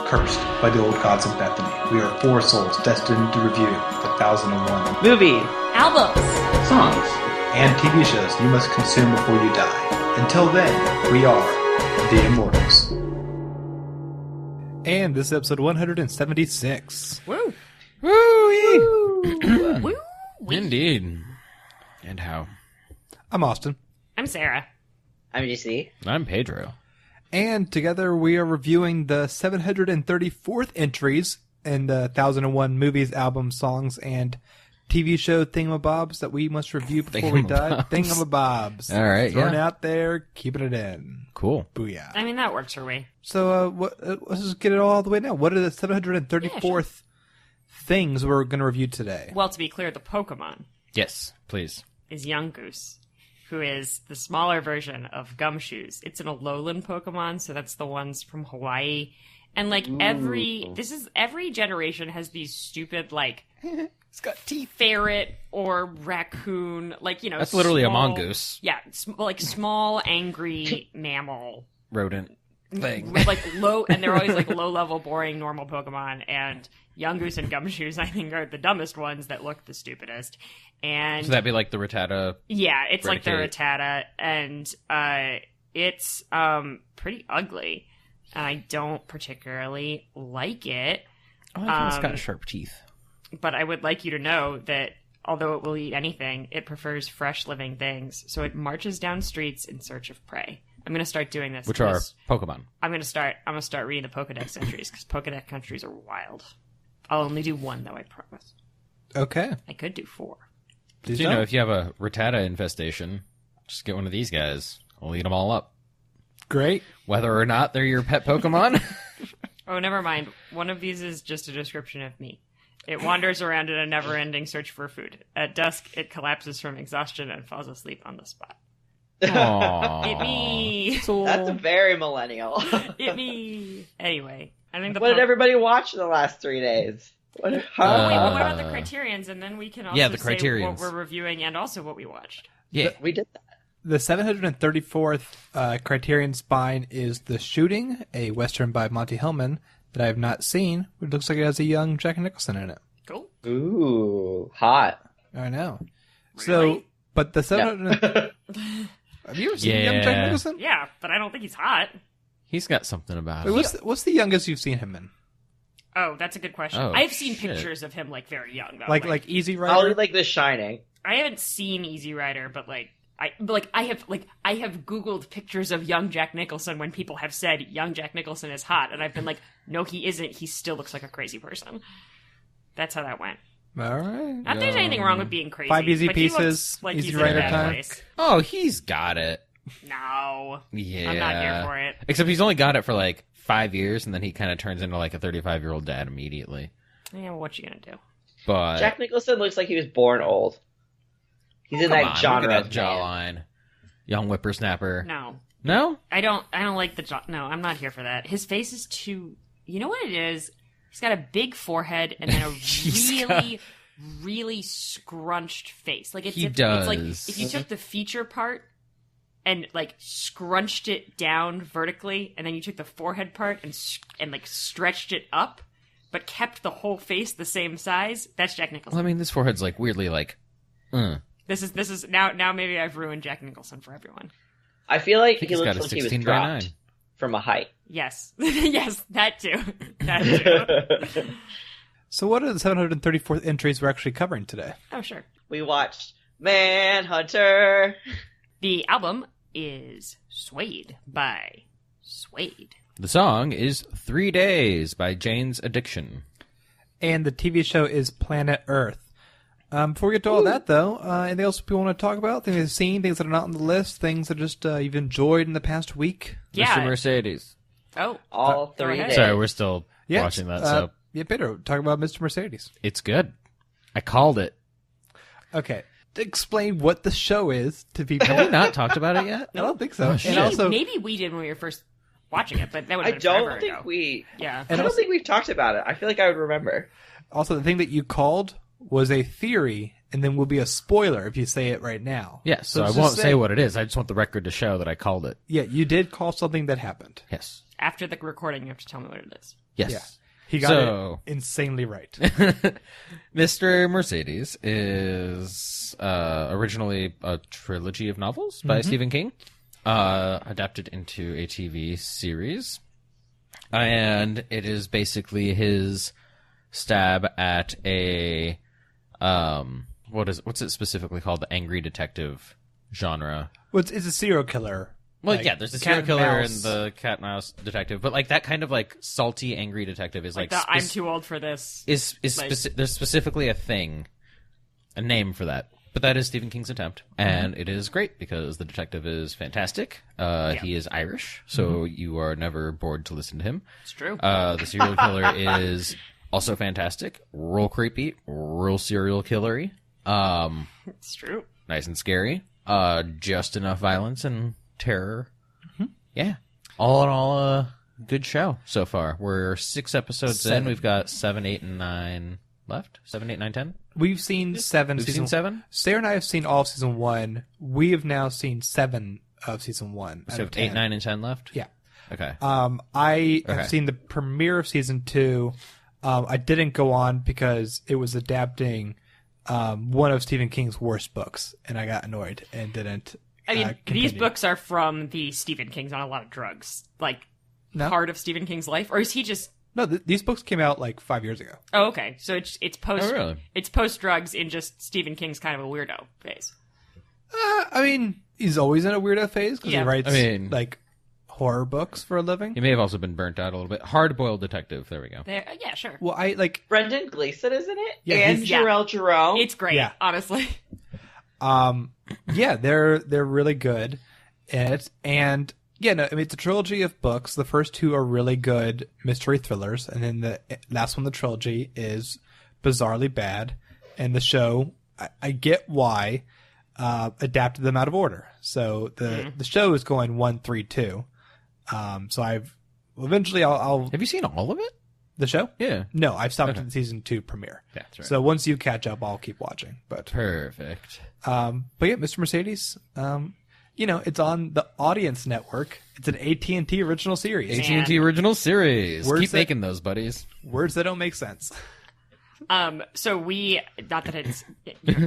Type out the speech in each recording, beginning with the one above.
Cursed by the old gods of Bethany, we are four souls destined to review the 1001 Movie, albums, songs, and TV shows you must consume before you die. Until then, we are the Immortals. And this is episode 176. Woo! Woo! Woo! Indeed. And how? I'm Austin. I'm Sarah. I'm GC. I'm Pedro. And together we are reviewing the 734th entries in the 1001 movies, albums, songs, and TV show thingamabobs that we must review before we die. Thingamabobs. All right, Throwing yeah. out there, keeping it in. Cool. Booyah. I mean, that works for me. So let's just get it all the way now. What are the 734th things we're going to review today? Well, to be clear, the Pokemon Yes, please. is Young Goose, who is the smaller version of Gumshoes. It's an Alolan Pokemon, so that's the ones from Hawaii. And like every generation has these stupid like it's got teeth ferret or raccoon, like, you know, That's literally a small- mongoose. Yeah, like small angry mammal Rodent thing. with like low, and they're always like low level, boring, normal Pokemon. And Young Goose and Gumshoes, I think, are the dumbest ones that look the stupidest. And So that'd be like the Rattata. yeah, it's like the Raticate. Rattata, and it's pretty ugly. And I don't particularly like it. Oh, I think it's got sharp teeth. But I would like you to know that although it will eat anything, it prefers fresh living things. So it marches down streets in search of prey. I'm going to start doing this. Which are Pokemon. I'm going to start reading the Pokedex entries, because Pokedex entries are wild. I'll only do one, though, I promise. Okay. I could do 4. Please So, you don't. know, if you have a Rattata infestation, just get one of these guys. We'll eat them all up. Great. Whether or not they're your pet Pokemon. Oh, never mind. One of these is just a description of me. It wanders around in a never-ending search for food. At dusk, it collapses from exhaustion and falls asleep on the spot. Aww. It me! That's very millennial. It me! Anyway, I think the What did everybody watch in the last 3 days? What? Wait, well, what about the Uh, criterions? And then we can also yeah, the say what criterions. we're reviewing and also what we watched. Yeah. We did that. The 734th Criterion Spine is The Shooting, a Western by Monty Hellman that I have not seen. It looks like it has a young Jack Nicholson in it. Cool. Ooh, hot. I know. Really? So, but the 700... Have you ever seen young Jack Yeah. Nicholson? Yeah, but I don't think he's hot. He's got something about Wait, it. what's the youngest you've seen him in? Oh, that's a good question. Oh, I've seen shit. pictures of him, like, very young, though. Like Easy Probably Rider? like The Shining. I haven't seen Easy Rider, but I have Googled pictures of young Jack Nicholson when people have said young Jack Nicholson is hot, and I've been like, no, he isn't. He still looks like a crazy person. That's how that went. All right. Not that there's anything wrong with being crazy. 5 Easy but he looks Pieces, like Easy he's Rider in a bad time. place. Oh, he's got it. No, Yeah. I'm not here for it. Except he's only got it for like 5 years, and then he kind of turns into like a 35-year-old dad immediately. Yeah, well, what you gonna do? But Jack Nicholson looks like he was born old. He's in come that on, genre look at of that man. jawline. Young whippersnapper. No, No? I don't like the no. I'm not here for that. His face is too. You know what it is? He's got a big forehead and then a really scrunched face. Like it's It's like does. if you took the feature part and like scrunched it down vertically, and then you took the forehead part and like stretched it up, but kept the whole face the same size. That's Jack Nicholson. Well, I mean, this forehead's like weirdly like. This is now maybe I've ruined Jack Nicholson for everyone. I feel like I think he he's looks got a like he was 16 by 9. dropped from a height. Yes, yes, that too. That too. So what are the 734th entries we're actually covering today? Oh sure. We watched Manhunter. The album is Suede by Suede. The song is 3 Days by Jane's Addiction. And the TV show is Planet Earth. Before we get to all that, though, anything else people want to talk about? Things you've seen, things that are not on the list, things that just you've enjoyed in the past week? Yeah. Mr. Mercedes. Oh, All go 3 ahead. days. Sorry, we're still Yes, watching that, so Yeah, Pedro, talk about Mr. Mercedes. it's good. I called it. Okay. Explain what the show is to people. Have we not talked about it yet? I don't think so. Oh, shit. And also, maybe we did when we were first watching it, but that would I have been forever don't think ago. we. Yeah. And I don't also- think we've talked about it. I feel like I would remember. the thing that you called was a theory and then will be a spoiler if you say it right now. Yes, so I just won't say what it is. I just want the record to show that I called it. Yeah, you did call something that happened. Yes. After the recording, you have to tell me what it is. Yes. Yeah. He got it insanely right. Mr. Mercedes is originally a trilogy of novels by Stephen King, adapted into a TV series. And it is basically his stab at a what's it specifically called? The angry detective genre. Well, it's a serial killer. Well, like, yeah, there's the cat serial killer mouse. and the cat mouse detective, but like that kind of like salty, angry detective is like I'm too old for this. Is like- there's specifically a name for that. But that is Stephen King's attempt, and it is great because the detective is fantastic. He is Irish, so you are never bored to listen to him. It's true. The serial killer is also fantastic, real creepy, real serial killery. It's true. Nice and scary. Just enough violence and terror. Yeah. All in all, a good show so far. We're 6 episodes in. We've got 7, 8, and 9 left. 7, 8, 9, 10. We've seen 7. We've seen 7? Sarah and I have seen all of season 1. We have now seen 7 of season 1. So 8, 9, and 10 left? Yeah. Okay. I have seen the premiere of season 2. I didn't go on because it was adapting one of Stephen King's worst books, and I got annoyed and didn't. I mean, continue. these books are from the Stephen King's on a lot of drugs. Like, No. part of Stephen King's life? Or is he just... No, these books came out like 5 years ago. Oh, okay. So it's post... Oh, really? It's post-drugs in just Stephen King's kind of a weirdo phase. I mean, he's always in a weirdo phase because Yeah. he writes I mean- like horror books for a living. He may have also been burnt out a little bit. Hard-boiled detective. There we go. There, yeah, sure. Well, I like. Brendan Gleeson, isn't it? Yeah, and he's- Jarrell Jerome. It's great, Yeah. honestly. Yeah, they're really good in it, and yeah, no, I mean it's a trilogy of books. The first 2 are really good mystery thrillers, and then the last one, the trilogy, is bizarrely bad. And the show, I get why, adapted them out of order. So the show is going 1, 3, 2. So I'll Have you seen all of it? the show. Yeah. No, I've stopped Okay. at season 2 premiere. Yeah, that's right. So once you catch up, I'll keep watching. But Perfect. yeah, Mr. Mercedes, it's on the Audience Network. It's an AT&T original series. AT&T original series. Words Keep that- making those, buddies. Words that don't make sense. So we, not that it's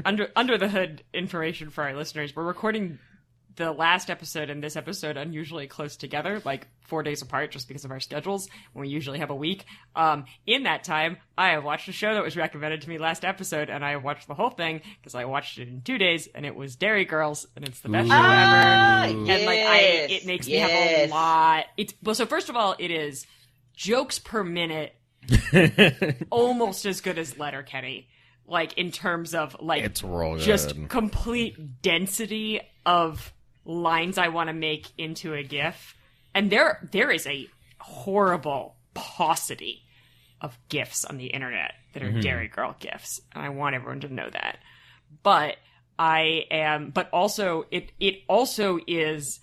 under the hood information for our listeners, we're recording the last episode and this episode unusually close together, like 4 days apart, just because of our schedules, when we usually have a week. In that time, I have watched a show that was recommended to me last episode, and I have watched the whole thing because I watched it in 2 days, and it was Dairy Girls, and it's the best show ever. And it makes me have a lot. So first of all, it is jokes per minute, almost as good as Letterkenny. Like, in terms of, like, It's real good. just complete density of lines I want to make into a GIF. And there is a horrible paucity of GIFs on the internet that are Dairy Girl GIFs. And I want everyone to know that. But also, it also is,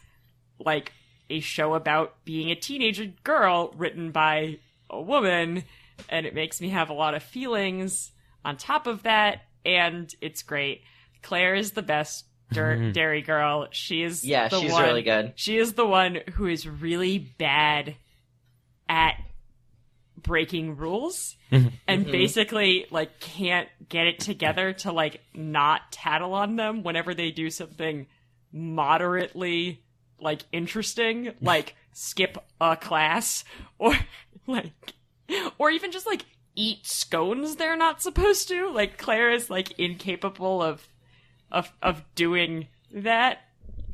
like, a show about being a teenage girl written by a woman, and it makes me have a lot of feelings on top of that, and it's great. Claire is the best Dairy Girl. She is Yeah, the she's one, really good. She is the one who is really bad at breaking rules and basically, like, can't get it together to, like, not tattle on them whenever they do something moderately, like, interesting, like skip a class or even just, like, eat scones they're not supposed to. Like, Claire is, like, incapable of doing that,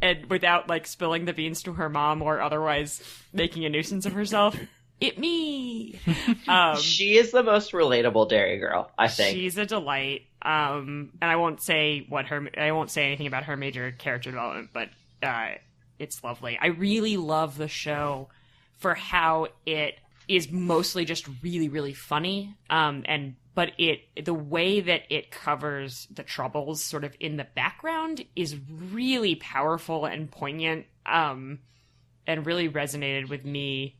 and without, like, spilling the beans to her mom or otherwise making a nuisance of herself. It me. She is the most relatable Dairy Girl, I think. She's a delight. And I won't say anything about her major character development, but it's lovely. I really love the show for how it is mostly just really, really funny. But the way that it covers the troubles sort of in the background is really powerful and poignant, and really resonated with me,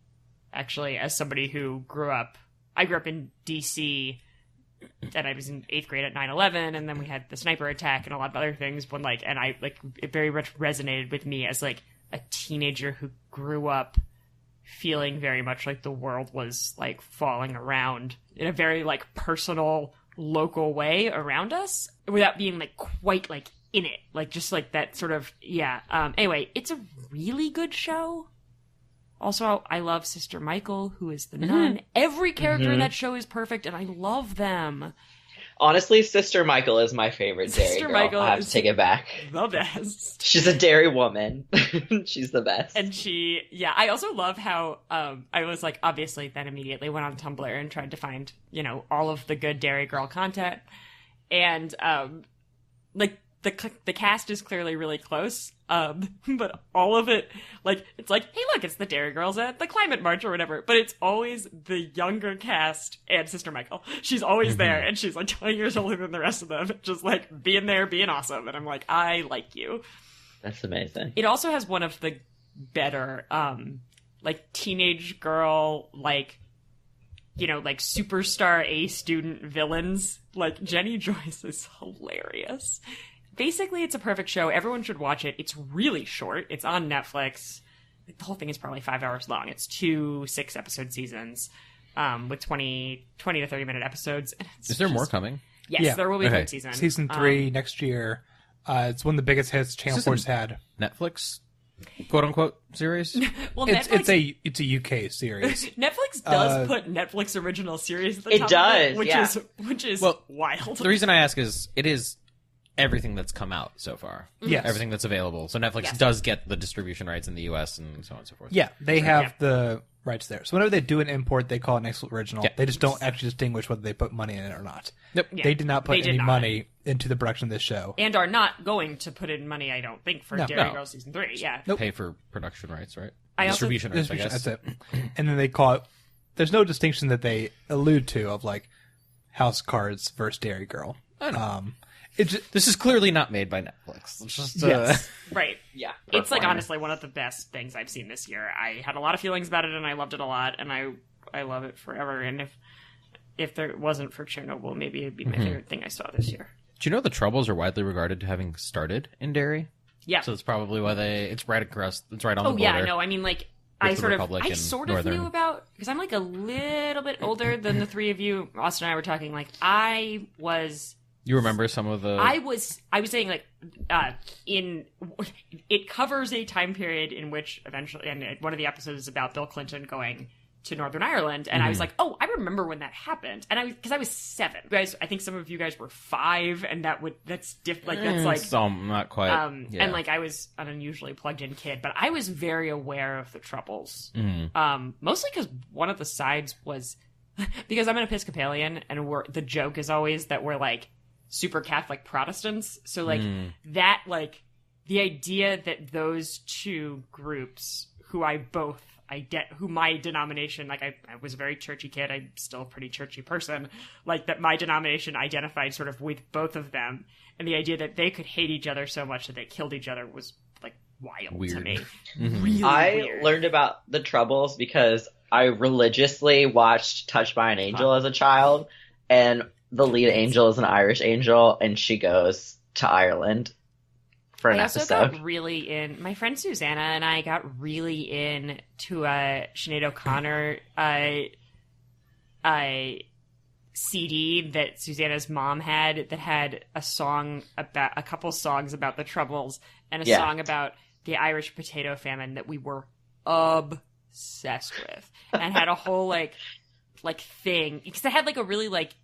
actually, as somebody who I grew up in DC, and I was in 8th grade at 9/11, and then we had the sniper attack and a lot of other things. When and I it very much resonated with me as like a teenager who grew up feeling very much like the world was like falling around in a very like personal, local way around us, without being like quite like in it, like just like that sort of anyway, it's a really good show. Also, I love Sister Michael, who is the nun. Every character in that show is perfect, and I love them. Honestly, Sister Michael is my favorite dairy Sister girl. Michael I have to take it back. The best. She's a dairy woman. She's the best. And I also love how I was like, obviously, then immediately went on Tumblr and tried to find, all of the good dairy girl content. And, the cast is clearly really close, but all of it, like, it's like, hey, look, it's the Dairy Girls at the Climate March or whatever, but it's always the younger cast and Sister Michael. She's always there, and she's like 20 years older than the rest of them, just like being there, being awesome, and I'm like, I like you. That's amazing. It also has one of the better, like, teenage girl, like, like superstar A student villains. Like, Jenny Joyce is hilarious. Basically, it's a perfect show. Everyone should watch it. It's really short. It's on Netflix. The whole thing is probably 5 hours long. It's 2 6-episode seasons with 20 to 30-minute episodes. Is there more coming? Yes, there will be a third season. Season 3 next year. It's one of the biggest hits Channel 4's had. Netflix, quote unquote, series. Well, it's a UK series. Netflix does put Netflix original series at the top does, of it, which is wild. The reason I ask is it is everything that's come out so far. Yes. Everything that's available. So Netflix does get the distribution rights in the US and so on and so forth. Yeah, they have the rights there. So whenever they do an import, they call it an original. Yeah. They just don't actually distinguish whether they put money in it or not. Nope. Yeah. They did not put any money into the production of this show. And are not going to put in money, I don't think, for Dairy Girls Season 3. Yeah. Nope. Pay for production rights, right? Distribution rights, I guess. That's it. And then they call it... There's no distinction that they allude to of, like, House Cards versus Dairy Girl. I know. This is clearly not made by Netflix. It's just, yes. Right. Yeah. It's like honestly one of the best things I've seen this year. I had a lot of feelings about it and I loved it a lot and I love it forever. And if there wasn't for Chernobyl, maybe it'd be my favorite thing I saw this year. Do you know the Troubles are widely regarded to having started in Derry? Yeah. So it's probably why it's right across, it's right on the border. Oh yeah, no, I mean like I sort of Northern. knew about, because I'm like a little bit older than the three of you. Austin and I were talking, like you remember some of the... I was saying, like, it covers a time period in which eventually, and one of the episodes is about Bill Clinton going to Northern Ireland, and I was like, oh, I remember when that happened, and because I was 7. You guys, I think some of you guys were 5, and that's different. Like that's like so not quite. And like I was an unusually plugged in kid, but I was very aware of the Troubles, mostly because one of the sides was because I'm an Episcopalian, and the joke is always that we're like super Catholic Protestants. So like that, like the idea that those two groups who my denomination, like I was a very churchy kid, I'm still a pretty churchy person, like that my denomination identified sort of with both of them, and the idea that they could hate each other so much that they killed each other was like wild to me. Really weird. Learned about the Troubles because I religiously watched Touched by an Angel as a child, and the lead angel is an Irish angel, and she goes to Ireland for an episode. I also got really in... My friend Susanna and I got really into a Sinead O'Connor CD that Susanna's mom had that had a couple songs about the Troubles and a song about the Irish potato famine that we were obsessed with, and had a whole like thing, because it had like a really like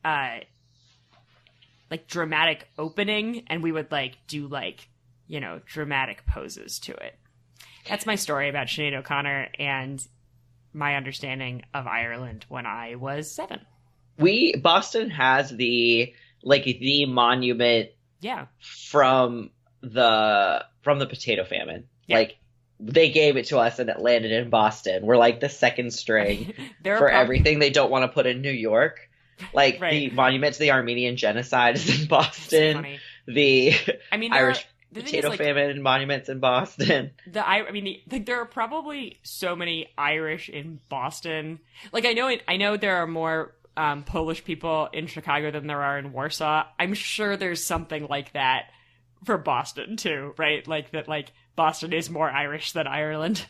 dramatic opening, and we would like do like, dramatic poses to it. That's my story about Sinead O'Connor and my understanding of Ireland when I was 7. Boston has the monument from the potato famine. Yeah. Like they gave it to us and it landed in Boston. We're like the second string for everything they don't want to put in New York. Like the monument to the Armenian genocide is in Boston. The Irish potato famine monuments in Boston. There are probably so many Irish in Boston. Like I know there are more Polish people in Chicago than there are in Warsaw. I'm sure there's something like that for Boston too, right? Like that, like Boston is more Irish than Ireland.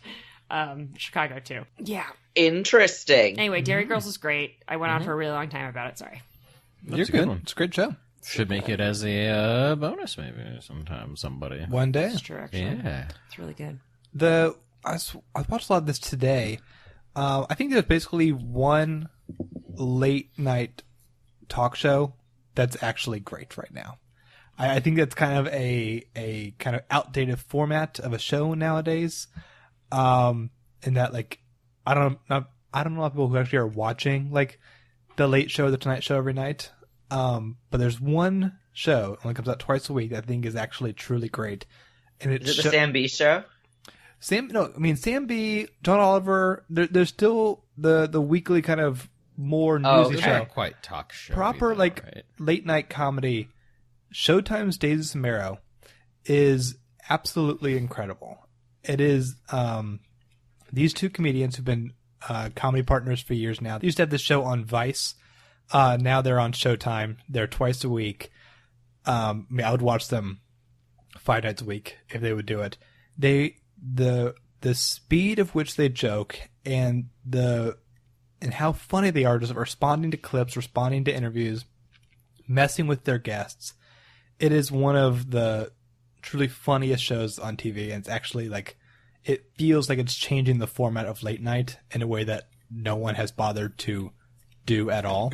Chicago too. Yeah. Interesting. Anyway, Dairy Girls is great. I went on for a really long time about it. Sorry. You're good. It's a great show. Should make it as a bonus maybe sometime. Somebody one day. That's true. Actually, it's really good. I watched a lot of this today. I think there's basically one late night talk show that's actually great right now. I think that's kind of a kind of outdated format of a show nowadays. In that, like, I don't know a lot of people who actually are watching like the Late Show or the Tonight Show every night. But there's one show that only comes out twice a week that I think is actually truly great. And is it the Sam B show? Sam B, John Oliver. There's still the weekly kind of more newsy show. Quite talk show. Proper late night comedy. Showtime's Days of Samaro is absolutely incredible. It is these two comedians who've been comedy partners for years now. They used to have this show on Vice. Now they're on Showtime. They're twice a week. I would watch them 5 nights a week if they would do it. The speed of which they joke and how funny they are, just responding to clips, responding to interviews, messing with their guests. It is one of the truly funniest shows on TV, and it's actually like, it feels like it's changing the format of late night in a way that no one has bothered to do at all.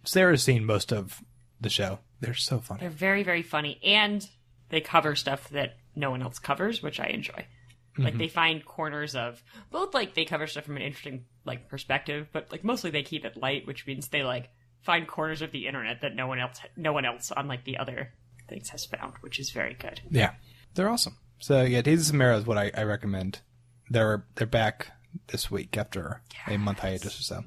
Sarah's seen most of the show. They're so funny. They're very, very funny, and they cover stuff that no one else covers, which I enjoy. Like, they find corners of both, like, they cover stuff from an interesting, like, perspective, but, like, mostly they keep it light, which means they, like, find corners of the internet that no one else on, like, the other things has found, which is very good. Yeah. They're awesome. So, yeah, Days of Samaro is what I recommend. They're back this week after a month hiatus or so.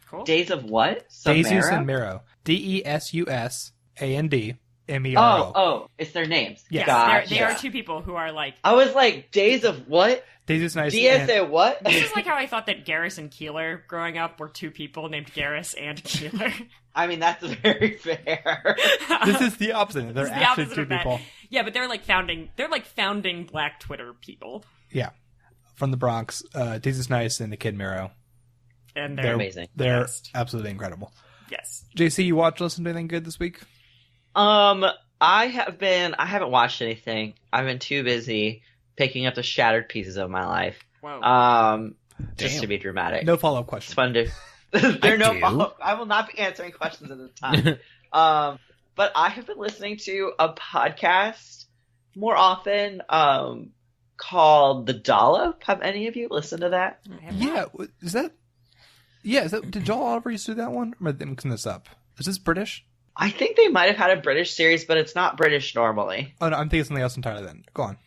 Cool. Days of what? Days of Samaro. DESUSAND. MERO. Oh, it's their names. Yes, gotcha. they are two people who are like... I was like, Days of what? Days is nice. DSA what? This is like how I thought that Garrus and Keeler growing up were two people named Garrus and Keeler. I mean, that's very fair. This is the opposite. They're actually two people. Yeah, but they're like founding Black Twitter people. Yeah. From the Bronx. Days is nice and the Kid Mero. And they're amazing. They're absolutely incredible. Yes. JC, you watched or listened to anything good this week? I haven't watched anything. I've been too busy picking up the shattered pieces of my life. Whoa. Just to be dramatic. No follow-up questions. It's fun to... no follow-up. I will not be answering questions at this time. But I have been listening to a podcast more often, called The Dollop. Have any of you listened to that? Yeah. Is that... Did Joel Oliver used to do that one? Or am I mixing this up? Is this British? I think they might have had a British series, but it's not British normally. Oh, no, I'm thinking something else entirely then. Go on.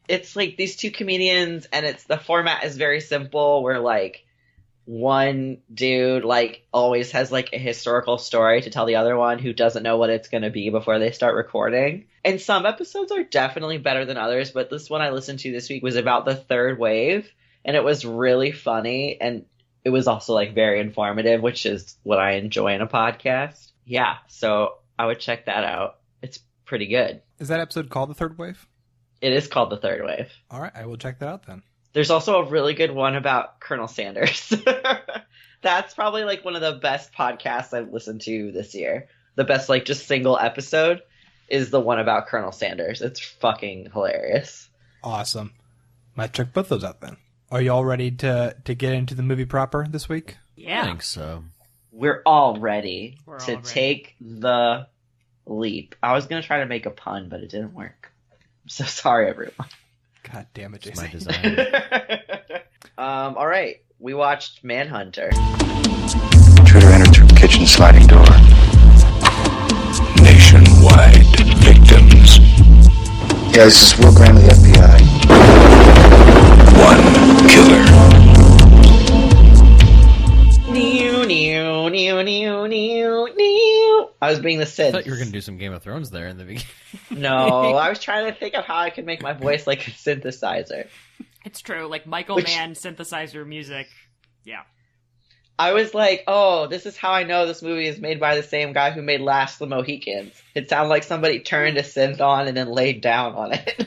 It's like these two comedians, and the format is very simple, where like one dude like always has like a historical story to tell the other one who doesn't know what it's going to be before they start recording. And some episodes are definitely better than others, but this one I listened to this week was about the third wave, and it was really funny, and it was also like very informative, which is what I enjoy in a podcast. Yeah, so I would check that out. It's pretty good. Is that episode called The Third Wave? It is called The Third Wave. All right, I will check that out then. There's also a really good one about Colonel Sanders. That's probably like one of the best podcasts I've listened to this year. The best like just single episode is the one about Colonel Sanders. It's fucking hilarious. Awesome. Might check both those out then. Are you all ready to get into the movie proper this week? Yeah. I think so. We're all ready to take the leap. I was going to try to make a pun, but it didn't work. I'm so sorry, everyone. God damn it, Jason. My design. All right. We watched Manhunter. Intruder entered through kitchen sliding door. Nationwide victims. Yeah, this is Will Graham of the FBI. One killer. I was being the synth. I thought you were going to do some Game of Thrones there in the beginning. No, I was trying to think of how I could make my voice like a synthesizer. It's true, like Michael Mann synthesizer music. Yeah. I was like, oh, this is how I know this movie is made by the same guy who made Last of the Mohicans. It sounded like somebody turned a synth on and then laid down on it.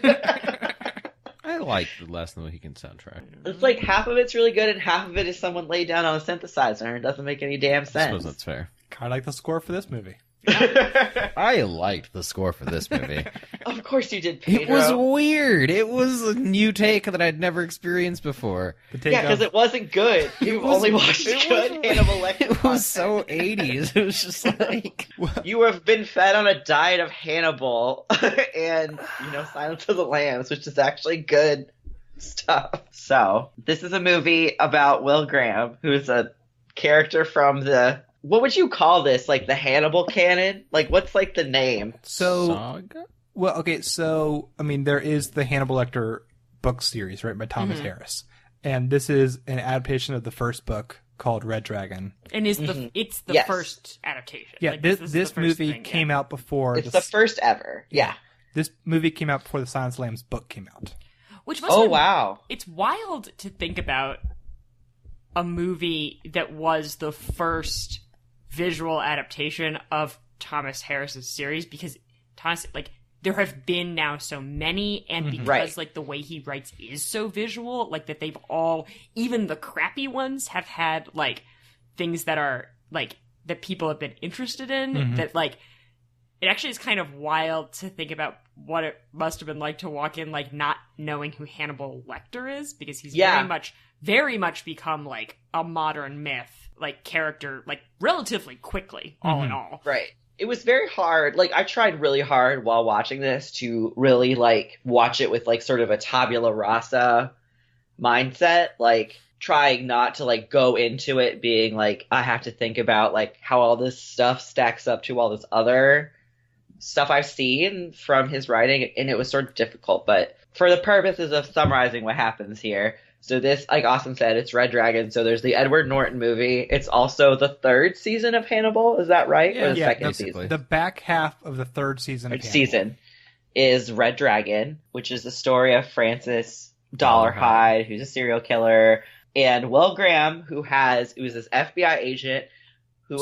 I like the Last of the Mohican soundtrack. It's like half of it's really good and half of it is someone laid down on a synthesizer and it doesn't make any damn sense. I suppose that's fair. Kind of like the score for this movie. I liked the score for this movie. Of course you did, Pedro. It was weird. It was a new take that I'd never experienced before. Yeah, because it wasn't good. You've only watched good Hannibal Lecter. It was so 80s. It was just like... You have been fed on a diet of Hannibal and, Silence of the Lambs, which is actually good stuff. So, this is a movie about Will Graham, who's a character from the... What would you call this? Like the Hannibal canon? Like, what's like the name? Saga? Well, okay, so, there is the Hannibal Lecter book series, right, by Thomas Harris. And this is an adaptation of the first book called Red Dragon. And it's the first adaptation. Yeah, this movie came out before... It's the first ever, yeah. This movie came out before the Silence of the Lambs book came out. Which must wow. It's wild to think about a movie that was the first visual adaptation of Thomas Harris's series, because Thomas, there have been now so many, and because the way he writes is so visual, that they've all, even the crappy ones, have had things that are that people have been interested in. That it actually is kind of wild to think about what it must have been like to walk in not knowing who Hannibal Lecter is, because he's very much become a modern myth. Character, relatively quickly, all in all. Right. It was very hard. I tried really hard while watching this to really, watch it with, sort of a tabula rasa mindset. Trying not to, go into it being, I have to think about, how all this stuff stacks up to all this other stuff I've seen from his writing. And it was sort of difficult. But for the purposes of summarizing what happens here... So this, like Austin said, it's Red Dragon. So there's the Edward Norton movie. It's also the third season of Hannibal. Is that right? Yeah, or the second season? The back half of the third season of Hannibal is Red Dragon, which is the story of Francis Dollarhide, who's a serial killer, and Will Graham, who's this FBI agent who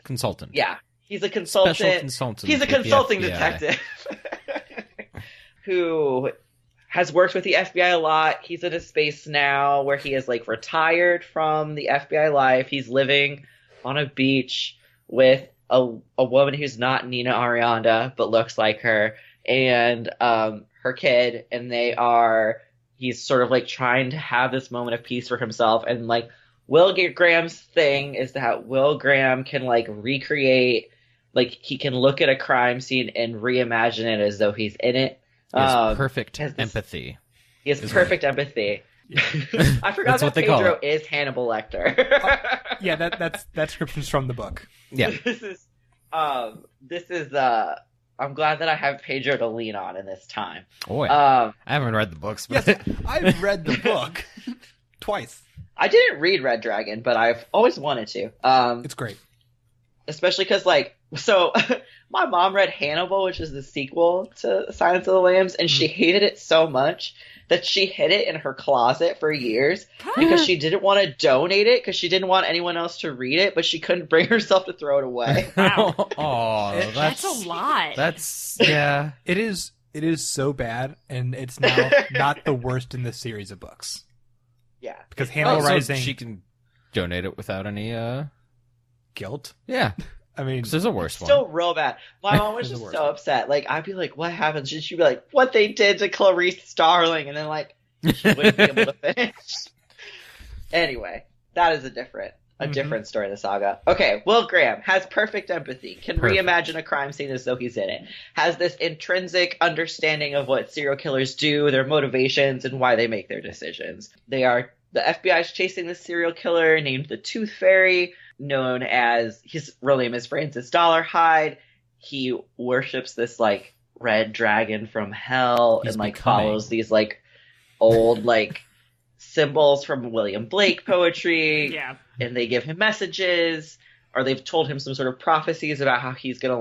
consultant. Yeah, he's a consultant. Special consultant. He's a consulting detective who has worked with the FBI a lot. He's in a space now where he is retired from the FBI life. He's living on a beach with a woman who's not Nina Arianda but looks like her, and her kid, and he's sort of trying to have this moment of peace for himself. And Will Graham's thing is that Will Graham can recreate, he can look at a crime scene and reimagine it as though he's in it. He has perfect empathy. He has perfect empathy. I forgot that Pedro is Hannibal Lecter. Yeah, that description's from the book. Yeah. This is I'm glad that I have Pedro to lean on in this time. Oh, yeah. I haven't read the books, but yes, I've read the book twice. I didn't read Red Dragon, but I've always wanted to. It's great. Especially because, my mom read Hannibal, which is the sequel to Silence of the Lambs, and she hated it so much that she hid it in her closet for years because she didn't want to donate it because she didn't want anyone else to read it, but she couldn't bring herself to throw it away. Wow. Oh, that's a lot. Yeah. It is so bad, and it's now not the worst in the series of books. Yeah. Because Hannibal Rising... So she can donate it without any guilt? Yeah. I mean, there's a worse one. Still real bad. My mom was just so upset. I'd be like, what happened? She'd be like, what they did to Clarice Starling. And then, she wouldn't be able to finish. Anyway, that is a different story in the saga. Okay, Will Graham has perfect empathy, can reimagine a crime scene as though he's in it, has this intrinsic understanding of what serial killers do, their motivations, and why they make their decisions. The FBI is chasing this serial killer named the Tooth Fairy, known as, his real name is Francis Dollarhide. He worships this red dragon from hell and follows these old symbols from William Blake poetry. Yeah. And they give him messages, or they've told him some sort of prophecies about how he's gonna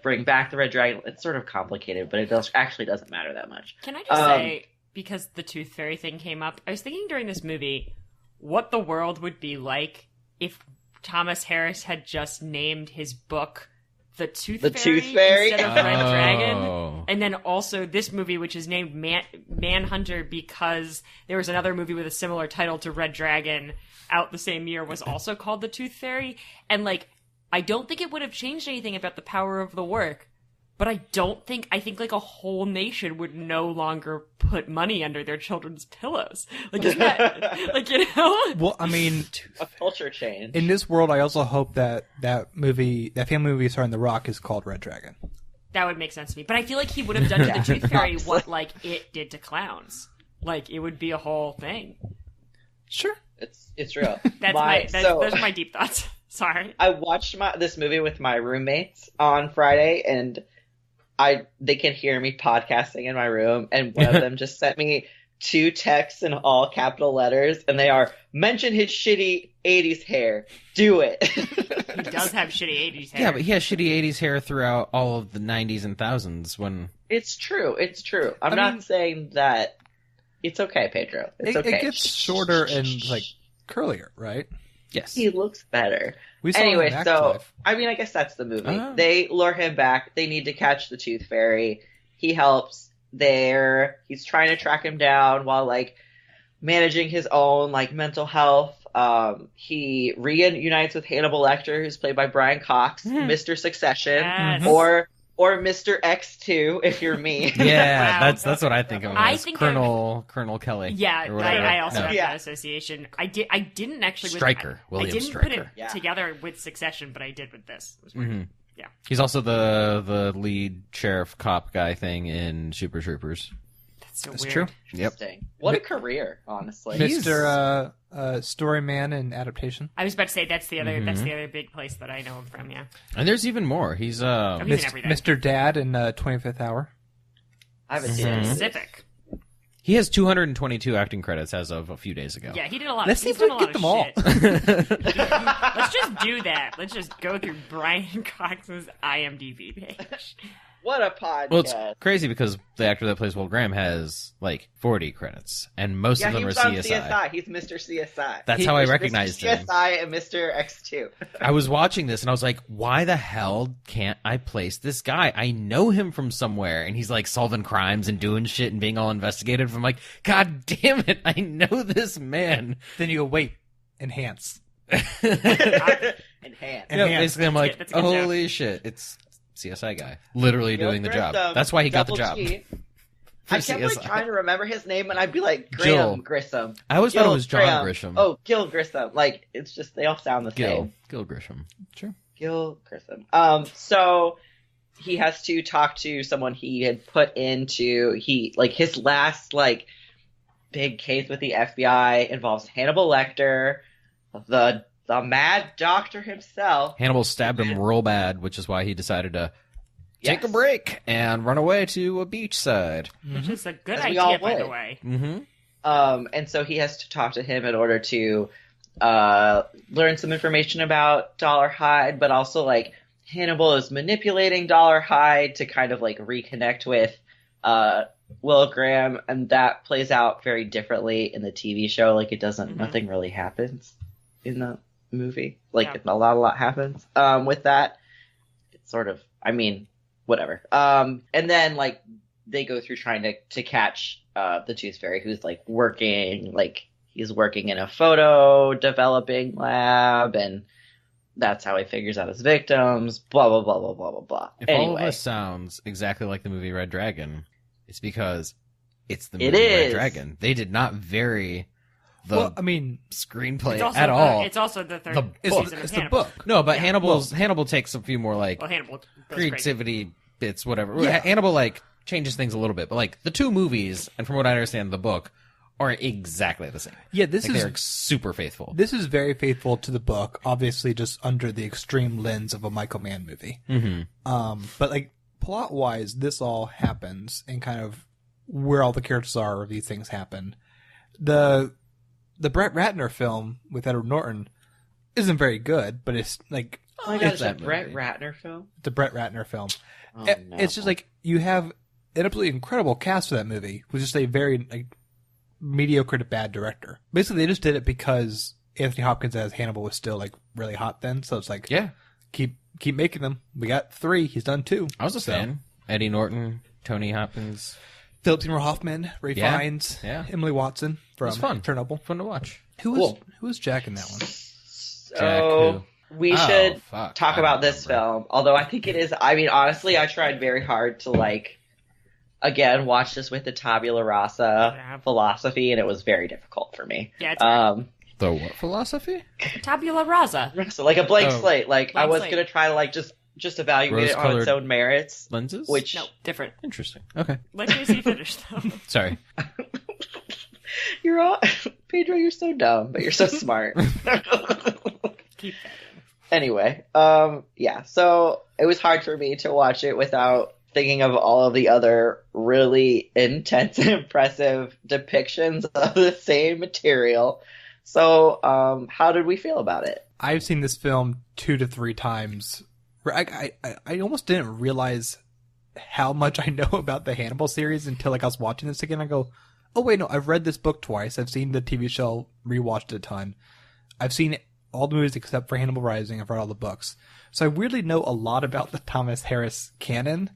bring back the red dragon. It's sort of complicated, but it actually doesn't matter that much. Can I just say, because the Tooth Fairy thing came up, I was thinking during this movie, what the world would be like if Thomas Harris had just named his book The Tooth Fairy instead of Red Dragon. And then also this movie, which is named Manhunter because there was another movie with a similar title to Red Dragon out the same year, was also called The Tooth Fairy. And, like, I don't think it would have changed anything about the power of the work. But I think like a whole nation would no longer put money under their children's pillows. Like, isn't that, like, you know? Well, I mean, a culture change. In this world, I also hope that family movie starring The Rock is called Red Dragon. That would make sense to me. But I feel like he would have done to the Tooth Fairy what, like, it did to clowns. Like, it would be a whole thing. Sure. It's real. Those are my deep thoughts. Sorry. I watched this movie with my roommates on Friday, and they can hear me podcasting in my room, and one of them just sent me 2 texts in all capital letters, and they are, mention his shitty 80s hair. Do it. He does have shitty 80s hair. Yeah, but he has shitty 80s hair throughout all of the 90s and thousands when... It's true. I'm not saying that... It's okay, Pedro. It's okay. It gets shorter and, like, curlier, right? Yes. He looks better. Anyway, so, I mean, I guess that's the movie. Oh. They lure him back. They need to catch the Tooth Fairy. He helps there. He's trying to track him down while, like, managing his own, like, mental health. He reunites with Hannibal Lecter, who's played by Brian Cox, Mr. Succession, Yes. or Mr. X2, if you're me. Yeah, Wow. that's what I think of him as. Colonel Kelly. Yeah, or whatever. I also have Yeah. that association. I didn't actually... Stryker, I William didn't Stryker. put it together with Succession, but I did with this. It was weird. Mm-hmm. Yeah. He's also the lead sheriff cop guy thing in Super Troopers. That's true. Yep. What a career, honestly. Mr. Story Man in adaptation. I was about to say that's the other big place that I know him from. Yeah. And there's even more. He's He's in everything. Mr. Dad in 25th Hour. I haven't seen it. Specific. He has 222 acting credits as of a few days ago. Yeah, he did a lot. Let's see if we can get them all. Let's just do that. Let's just go through Brian Cox's IMDb page. What a podcast. Well, it's crazy because the actor that plays Will Graham has, like, 40 credits, and most of them are CSI. CSI. He's Mr. CSI. That's how I recognized Mr. him. CSI and Mr. X2. I was watching this, and I was like, why the hell can't I place this guy? I know him from somewhere, and he's, like, solving crimes and doing shit and being all investigative. I'm like, God damn it, I know this man. Then you go, wait, enhance. Enhance. Yeah, basically, I'm like, That's a good joke. holy shit, it's CSI guy. Literally doing the job. Grissom, That's why he got the job. G. I kept like trying to remember his name, and I'd be like, Joel. Grissom. I always thought it was John Graham. Grissom. Oh, Gil Grissom. Like, it's just, they all sound the same. Gil Grissom. Sure. Gil Grissom. So he has to talk to someone he had put into, his last, like, big case with the FBI involves Hannibal Lecter, the mad doctor himself. Hannibal stabbed him real bad, which is why he decided to take a break and run away to a beachside. Which is a good As we all idea, by the would. way. Mm-hmm. And so he has to talk to him in order to learn some information about Dollarhide, but also, like, Hannibal is manipulating Dollarhide to kind of, like, reconnect with Will Graham, and that plays out very differently in the TV show. Like, it doesn't, nothing really happens in the movie. Like, a lot happens with that. It's sort of, I mean, whatever. And then, like, they go through trying to catch the Tooth Fairy, who's, like, he's working in a photo developing lab, and that's how he figures out his victims, blah, blah, blah, blah, blah, blah, blah. If all of this sounds exactly like the movie Red Dragon, it's because it's the movie Red Dragon. They did not vary the screenplay at all. It's also the third book. season of It's Hannibal. the book. No, but Hannibal takes a few more, like, Hannibal goes creativity bits, whatever. Yeah. Hannibal, like, changes things a little bit, but, like, the two movies, and from what I understand, the book, are exactly the same. Yeah, they're super faithful. This is very faithful to the book, obviously just under the extreme lens of a Michael Mann movie. Mm-hmm. But, like, plot-wise, this all happens and kind of where all the characters are, these things happen. The Brett Ratner film with Edward Norton isn't very good, but it's like... Oh my god, it's a Brett Ratner film? The Brett Ratner film. Oh, no. It's just like, you have an absolutely incredible cast for that movie, with just a very, like, mediocre to bad director. Basically, they just did it because Anthony Hopkins as Hannibal was still like really hot then. So it's like, keep making them. We got 3. He's done 2. I was a fan. Eddie Norton, Tony Hopkins, Philip Seymour Hoffman, Ray Fiennes, Emily Watson from Chernobyl. Fun to watch. Who was Jack in that one? So we should talk about this film. Although I think it is. I mean, honestly, I tried very hard to like. Again, watch this with the tabula rasa philosophy, and it was very difficult for me. Yeah, it's the what philosophy? Tabula rasa. So like a blank slate. Like I was gonna try to like just evaluate it on its own merits. Lenses? Which no, different. Interesting. Okay. Let JC finish though. Sorry. You're all Pedro, you're so dumb, but you're so smart. Keep that in. Anyway, so it was hard for me to watch it without thinking of all of the other really intense and impressive depictions of the same material. So, how did we feel about it? I've seen this film 2 to 3 times. I almost didn't realize how much I know about the Hannibal series until like I was watching this again. I go, oh wait, no, I've read this book twice. I've seen the TV show, rewatched it a ton. I've seen all the movies except for Hannibal Rising. I've read all the books. So I weirdly know a lot about the Thomas Harris canon.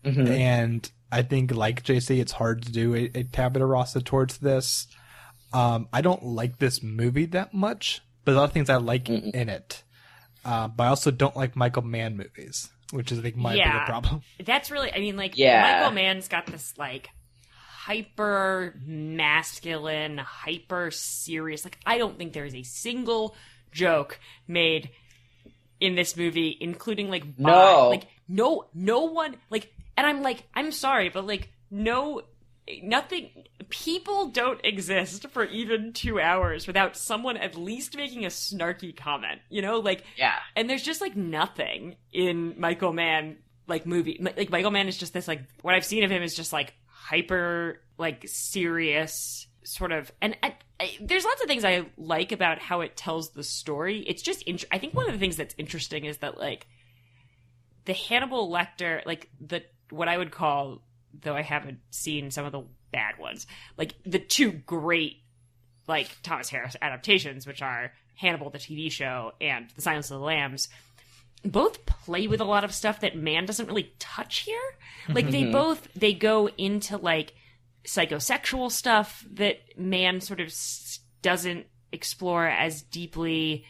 Mm-hmm. And I think, like JC, it's hard to do a tabula rasa towards this. I don't like this movie that much, but a lot of things I like in it. But I also don't like Michael Mann movies, which is, I think, my bigger problem. That's really, I mean, like, Michael Mann's got this, like, hyper masculine, hyper serious. Like, I don't think there is a single joke made in this movie, including, like, no one, like, and I'm like, I'm sorry, but, like, nothing, people don't exist for even 2 hours without someone at least making a snarky comment, you know? Like, and there's just, like, nothing in Michael Mann, like, movie. Like, Michael Mann is just this, like, what I've seen of him is just, like, hyper, like, serious sort of, and there's lots of things I like about how it tells the story. It's just, I think one of the things that's interesting is that, like, the Hannibal Lecter, like, what I would call, though I haven't seen some of the bad ones, like, the 2 great, like, Thomas Harris adaptations, which are Hannibal, the TV show, and The Silence of the Lambs, both play with a lot of stuff that Mann doesn't really touch here. Like, they go into, like, psychosexual stuff that Mann sort of doesn't explore as deeply.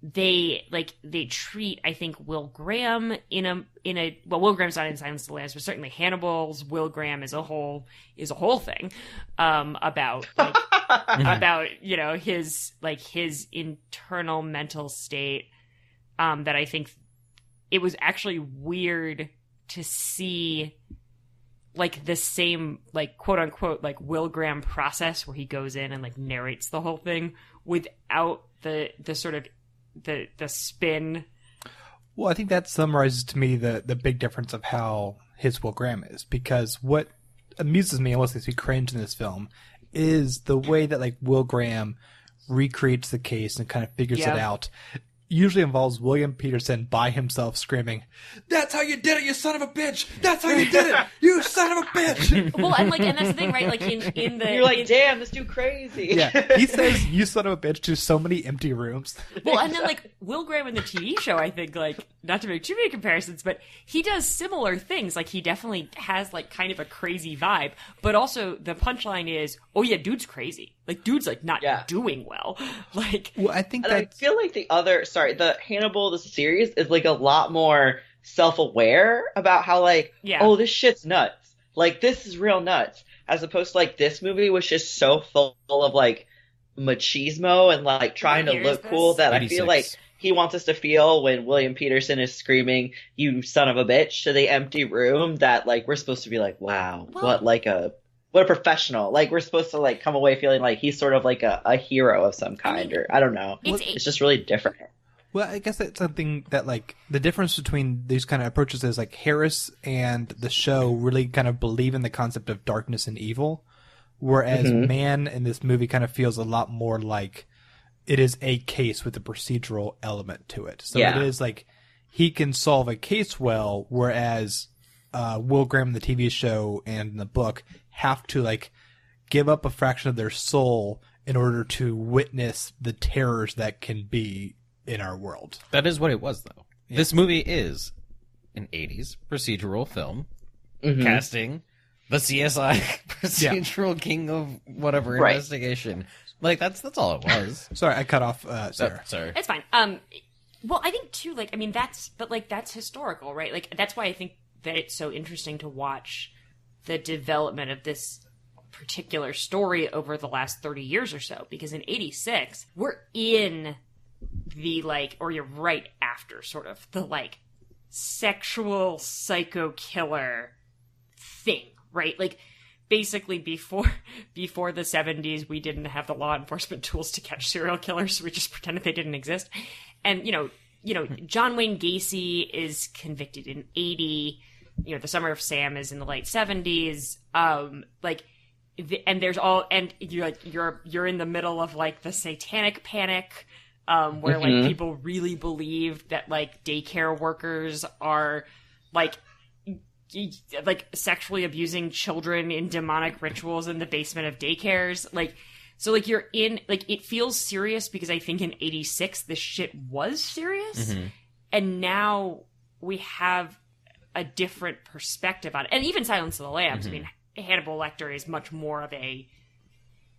They treat, I think, Will Graham in a well, Will Graham's not in Silence of the Lambs, but certainly Hannibal's Will Graham is a whole thing about like, about, you know, his internal mental state, that I think it was actually weird to see, like, the same, like, quote unquote, like, Will Graham process where he goes in and, like, narrates the whole thing without the sort of the spin. Well, I think that summarizes to me the big difference of how his Will Graham is, because what amuses me and what makes me cringe in this film is the way that, like, Will Graham recreates the case and kind of figures it out. Usually involves William Peterson by himself screaming, "That's how you did it, you son of a bitch! That's how you did it, you son of a bitch!" Well, and that's the thing, right? Like, in the... You're like, damn, this dude crazy. Yeah, he says, "You son of a bitch," to so many empty rooms. Well, and then, like, Will Graham in the TV show, I think, like, not to make too many comparisons, but he does similar things. Like, he definitely has, like, kind of a crazy vibe, but also the punchline is, oh yeah, dude's crazy. Like, dude's, like, not doing well. Like, well, I think I feel like the Hannibal, the series, is, like, a lot more self-aware about how, like, oh, this shit's nuts. Like, this is real nuts. As opposed to, like, this movie was just so full of, like, machismo and, like, trying to look cool that 86. I feel like he wants us to feel when William Peterson is screaming, "You son of a bitch," to the empty room, that, like, we're supposed to be like, wow, what a professional. Like, we're supposed to, like, come away feeling like he's sort of like a hero of some kind, or I don't know. It's just really different. Well, I guess that's something that, like, the difference between these kind of approaches is, like, Harris and the show really kind of believe in the concept of darkness and evil, whereas Mann in this movie kind of feels a lot more like it is a case with a procedural element to it. So it is like he can solve a case well, whereas Will Graham in the TV show and in the book have to, like, give up a fraction of their soul in order to witness the terrors that can be in our world. That is what it was, though. Yeah. This movie is an 80s procedural film casting the CSI procedural king of whatever investigation. Like, that's all it was. Sorry, I cut off Sarah. Sorry. It's fine. Well, I think, too, like, I mean, that's historical, right? Like, that's why I think that it's so interesting to watch the development of this particular story over the last 30 years or so. Because in 86, we're in the, like, or you're right after, sort of, the, like, sexual psycho killer thing, right? Like, basically before the 70s, we didn't have the law enforcement tools to catch serial killers, so we just pretended they didn't exist. And, you know, John Wayne Gacy is convicted in 80. You know, The Summer of Sam is in the late 70s. And there's all, and you're in the middle of, like, the satanic panic, where like people really believe that, like, daycare workers are like sexually abusing children in demonic rituals in the basement of daycares. Like, so, like, you're in, like, it feels serious because I think in 86 this shit was serious, and now we have a different perspective on it. And even Silence of the Lambs, I mean, Hannibal Lecter is much more of a,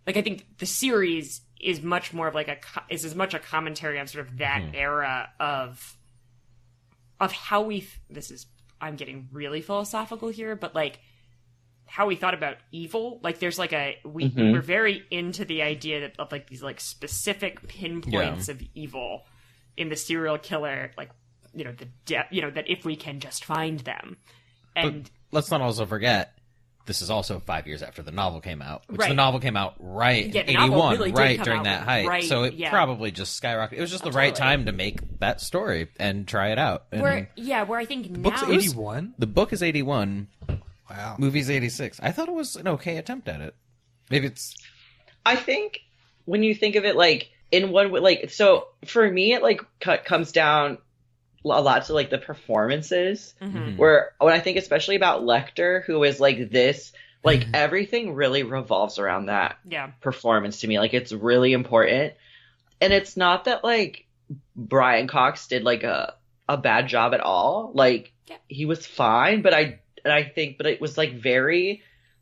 like, I think the series is much more of, like, is as much a commentary on sort of that era of how I'm getting really philosophical here, but, like, how we thought about evil. Like, there's, like, we're very into the idea of, like, these, like, specific pinpoints of evil in the serial killer, like, you know, that if we can just find them. And but let's not also forget, this is also 5 years after the novel came out, which the novel came out in 81, really right during that height. Right, so it probably just skyrocketed. It was just the right time to make that story and try it out. And where I think the book's 81? The book is 81. Wow. Movie's 86. I thought it was an okay attempt at it. Maybe it's... I think when you think of it, like, in one way, like, so for me, it, like, comes down a lot to, like, the performances, where when I think especially about Lecter, who is, like, this, like, everything really revolves around that performance to me. Like, it's really important. And it's not that, like, Brian Cox did, like, a bad job at all. Like, he was fine, but but it was, like,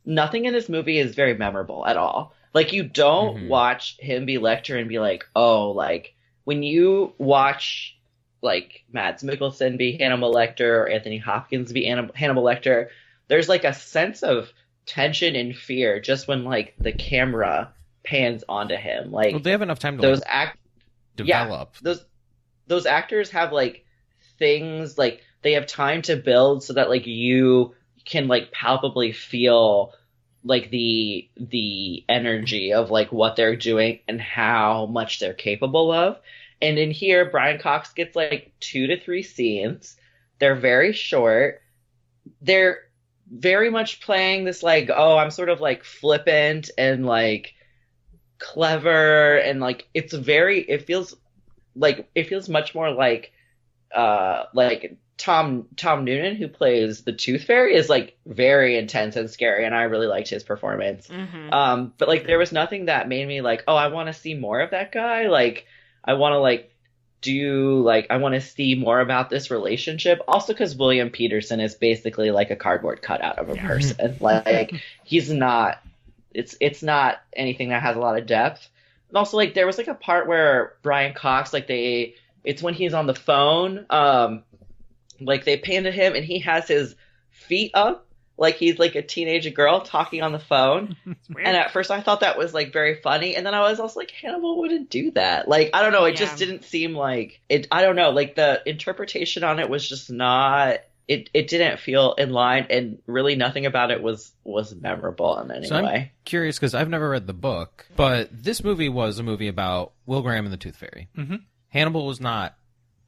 nothing in this movie is very memorable at all. Like, you don't watch him be Lecter and be like, oh, like, when you watch, like, Mads Mikkelsen be Hannibal Lecter or Anthony Hopkins be Hannibal Lecter, there's, like, a sense of tension and fear just when, like, the camera pans onto him. Like, well, they have enough time to develop. Yeah, those actors have, like, things, like, they have time to build so that, like, you can, like, palpably feel, like, the energy of, like, what they're doing and how much they're capable of. And in here, Brian Cox gets, like, 2 to 3 scenes. They're very short. They're very much playing this, like, oh, I'm sort of, like, flippant and, like, clever. And, like, it feels much more like Tom Noonan, who plays the Tooth Fairy, is, like, very intense and scary, and I really liked his performance. But, like, there was nothing that made me, like, oh, I want to see more of that guy. Like, I want to, like, I want to see more about this relationship. Also because William Peterson is basically, like, a cardboard cutout of a person. Like, he's not, it's not anything that has a lot of depth. And also, like, there was, like, a part where Brian Cox, like, it's when he's on the phone, like, they pan to him and he has his feet up, like he's, like, a teenage girl talking on the phone. And at first I thought that was, like, very funny. And then I was also like, Hannibal wouldn't do that. Like, I don't know. It just didn't seem like it. I don't know. Like, the interpretation on it was just not, it didn't feel in line, and really nothing about it was memorable in any way. I'm curious because I've never read the book, but this movie was a movie about Will Graham and the Tooth Fairy. Hannibal was not,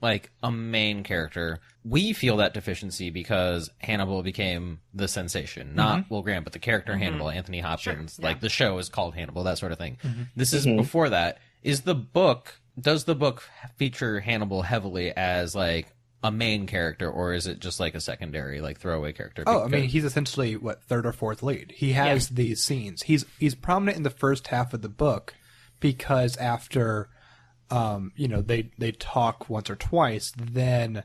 like, a main character. We feel that deficiency because Hannibal became the sensation, not Will Graham, but the character Hannibal, Anthony Hopkins. Sure. Like, the show is called Hannibal, that sort of thing. This is before that. Does the book feature Hannibal heavily as, like, a main character, or is it just like a secondary, like throwaway character? Oh, I mean, he's essentially third or fourth lead. He has these scenes. He's prominent in the first half of the book because after, they talk once or twice, then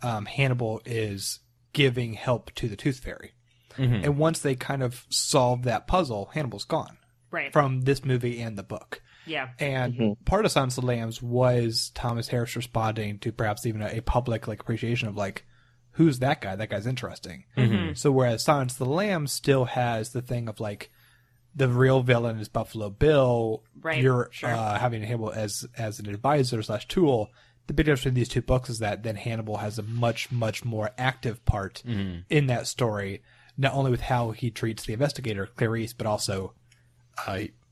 Hannibal is giving help to the Tooth Fairy, and once they kind of solve that puzzle, Hannibal's gone from this movie and the book. Yeah. And part of Silence of the Lambs was Thomas Harris responding to perhaps even a public appreciation of who's that guy? That guy's interesting. So whereas Silence of the Lambs still has the thing of the real villain is Buffalo Bill, you're having Hannibal as an advisor / tool. The big difference between these two books is that then Hannibal has a much, much more active part in that story, not only with how he treats the investigator, Clarice, but also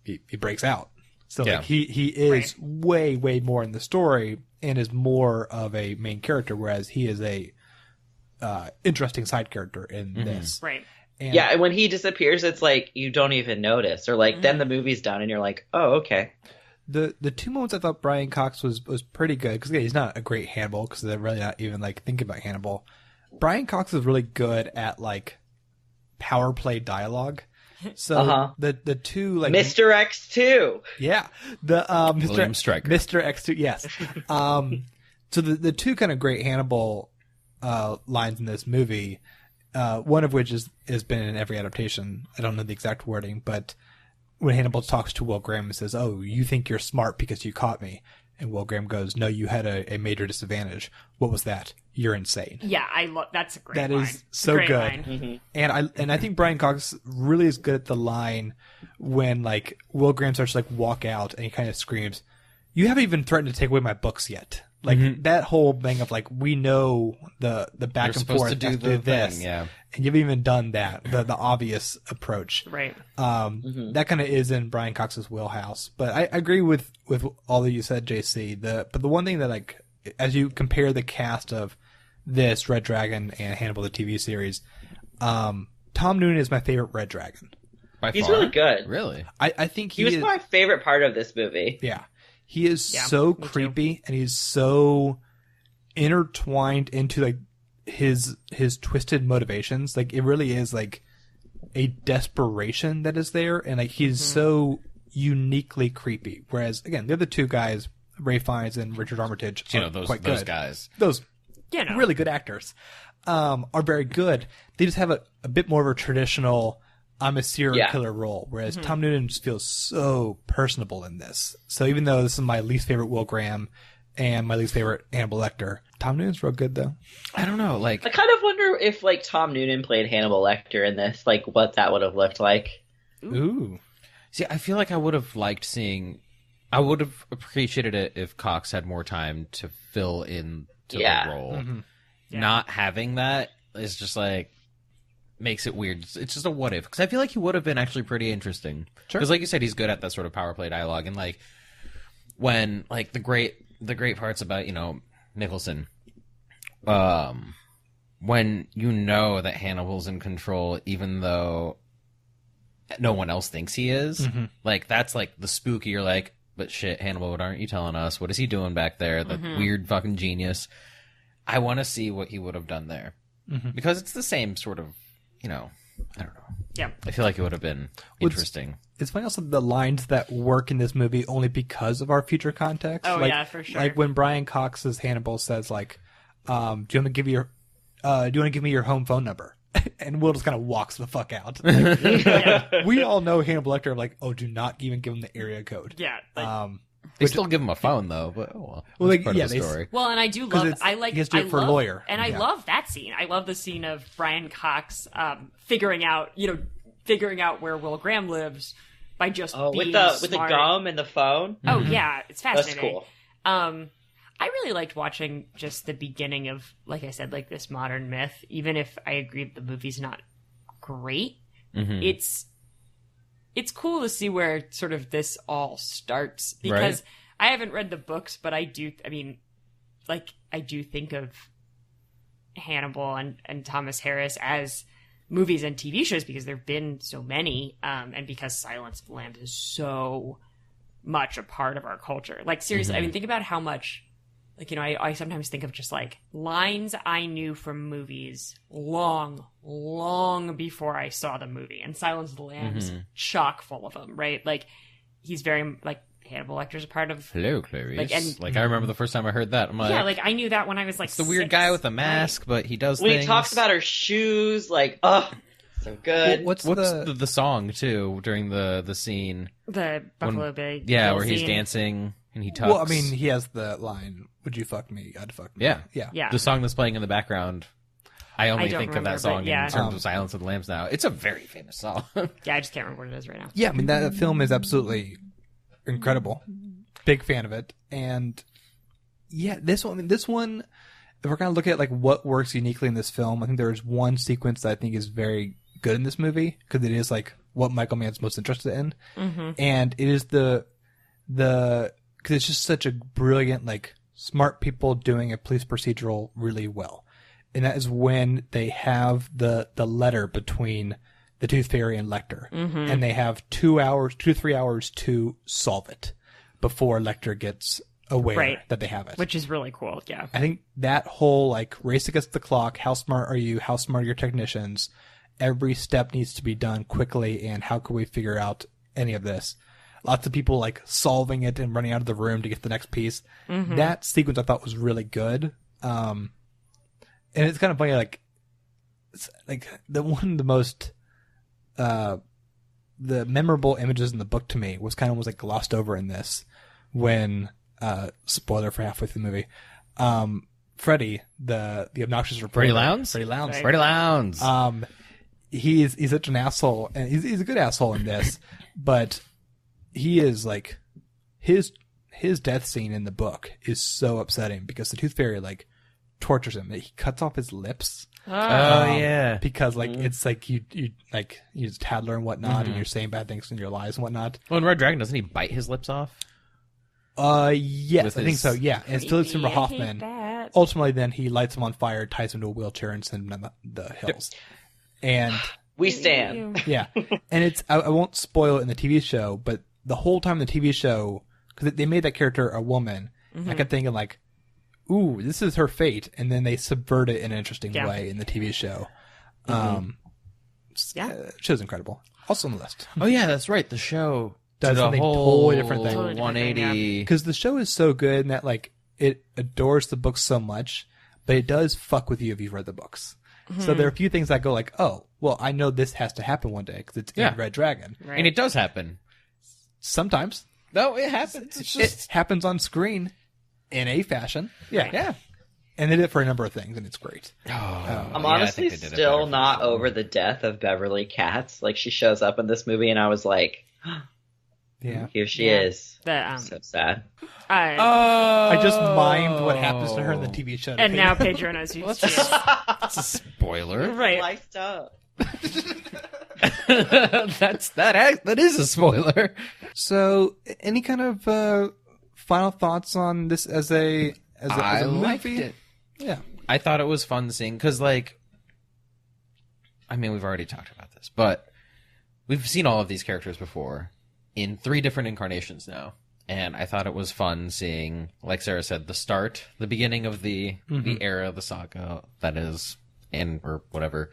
he breaks out. So he is way, way more in the story and is more of a main character, whereas he is a interesting side character in this. Right. And when he disappears, it's you don't even notice, or then the movie's done and you're like, oh, okay. The two moments I thought Brian Cox was pretty good, because he's not a great Hannibal, because they're really not even thinking about Hannibal. Brian Cox is really good at power play dialogue. So the two Mr. X2. Yeah. The William Stryker. Mr. X2, yes. So the two kind of great Hannibal lines in this movie, one of which has been in every adaptation. I don't know the exact wording, but when Hannibal talks to Will Graham and says, "Oh, you think you're smart because you caught me." And Will Graham goes, "No, you had a major disadvantage. What was that? You're insane." Yeah, that's a great line. That is so great good. Line. And I think Brian Cox really is good at the line when Will Graham starts to walk out and he kind of screams, "You haven't even threatened to take away my books yet." That whole thing of we know the back You're and forth to do this, thing, yeah. And you haven't even done that, the obvious approach. Right. That kind of is in Brian Cox's wheelhouse. But I agree with all that you said, JC. But the one thing that as you compare the cast of this, Red Dragon, and Hannibal the TV series, Tom Noonan is my favorite Red Dragon. He's really good. Really? I think he was my favorite part of this movie. Yeah. He is so creepy, and he's so intertwined into his twisted motivations. It really is a desperation that is there, and he's so uniquely creepy. Whereas again, the other two guys, Ray Fiennes and Richard Armitage, are quite good. Those guys, those really good actors, are very good. They just have a bit more of a traditional I'm a serial killer role, whereas Tom Noonan just feels so personable in this. So even though this is my least favorite Will Graham and my least favorite Hannibal Lecter, Tom Noonan's real good though. I don't know, I kind of wonder if Tom Noonan played Hannibal Lecter in this, what that would have looked like. Ooh. See, I feel like I would have I would have appreciated it if Cox had more time to fill in to the role. Not having that is just makes it weird. It's just a what if, because I feel like he would have been actually pretty interesting. Because like you said, he's good at that sort of power play dialogue, and when the great parts about Nicholson, when that Hannibal's in control, even though no one else thinks he is, that's the spooky. You're but shit, Hannibal, what aren't you telling us? What is he doing back there? That weird fucking genius. I want to see what he would have done there, because it's the same sort of. I don't know. Yeah. I feel like it would have been interesting. It's funny also the lines that work in this movie only because of our future context. Oh, yeah, for sure. When Brian Cox's Hannibal says, do you want to give me your home phone number? And Will just kind of walks the fuck out. We all know Hannibal Lecter, oh, do not even give him the area code. Yeah. They still give him a phone though, but that's part of the story. Well, and I do love. He has to do it for a lawyer, and I love that scene. I love the scene of Brian Cox figuring out where Will Graham lives by just being smart. With the gum and the phone. Oh yeah, it's fascinating. That's cool. I really liked watching just the beginning of, like I said, this modern myth. Even if I agree that the movie's not great, it's cool to see where sort of this all starts, because I haven't read the books, but I do think of Hannibal and Thomas Harris as movies and TV shows, because there've been so many, and because Silence of the Lambs is so much a part of our culture. Seriously, I mean, think about how much like, you know, I sometimes think of just like lines I knew from movies long before I saw the movie. And Silence of the Lambs, chock full of them, right? Like, he's very, like, Hannibal Lecter's a part of... Hello, Clarice. Like, I remember the first time I heard that. I'm like, yeah, like, I knew that when I was, like, it's the weird guy with a mask, right? But he does when things. He talks about her shoes, like, oh, so good. What's the song, too, during the scene? The Buffalo Bill where he's scene. dancing and he talks. Well, I mean, he has the line, "Would you fuck me? I'd fuck me." Yeah. The song that's playing in the background, I only think of that song in terms of Silence of the Lambs now. It's a very famous song. Yeah, I just can't remember what it is right now. Yeah, I mean, that film is absolutely incredible. Big fan of it. And yeah, this one, if we're going to look at like what works uniquely in this film, I think there's one sequence that I think is very good in this movie, because it is like what Michael Mann's most interested in. And it is because it's just such a brilliant, like, smart people doing a police procedural really well. And that is when they have the letter between the Tooth Fairy and Lecter. And they have 2 to 3 hours to solve it before Lecter gets aware that they have it. Which is really cool, yeah. I think that whole, like, race against the clock, how smart are you, how smart are your technicians, every step needs to be done quickly, and how can we figure out any of this? Lots of people, like, solving it and running out of the room to get the next piece. That sequence I thought was really good. And it's kind of funny, like, it's like one of the most the memorable images in the book to me was like glossed over in this when spoiler for halfway through the movie. Freddy, the obnoxious reporter. Freddie Lounds. He's such an asshole, and he's a good asshole in this, but he is like his death scene in the book is so upsetting because the Tooth Fairy like tortures him. He cuts off his lips. Yeah. Because like it's like you like you're a tattler and whatnot, and you're saying bad things in your lies and whatnot. Well, in Red Dragon, doesn't he bite his lips off? Yes, I think so. Yeah, and it's Philip Seymour Hoffman. Ultimately, then he lights him on fire, ties him to a wheelchair, and sends him down the hills. And we stand. Yeah, and it's I won't spoil it in the TV show, but the whole time in the TV show, because they made that character a woman, I kept thinking like, ooh, this is her fate, and then they subvert it in an interesting way in the TV show. Show's incredible. Also on the list. Oh yeah, that's right. The show does something totally different thing. 180. Because the show is so good and that like it adores the books so much, but it does fuck with you if you've read the books. So there are a few things that go like, oh, well, I know this has to happen one day because it's in Red Dragon. Right. And it does happen. Sometimes. No, it happens. It happens on screen in a fashion. Yeah. Yeah. And they did it for a number of things, and it's great. I'm honestly still not over the death of Beverly Katz. Like, she shows up in this movie, and I was like, yeah, here she is. So sad. I just mimed what happens to her in the TV show. And now Pedro knows who she is. That's a spoiler. Right. Sliced up. That is a spoiler. So, any kind of final thoughts on this as a movie? Liked it. Yeah, I thought it was fun seeing because, like, I mean, we've already talked about this, but we've seen all of these characters before in 3 different incarnations now, and I thought it was fun seeing, like Sarah said, the beginning of the era of the saga that is or whatever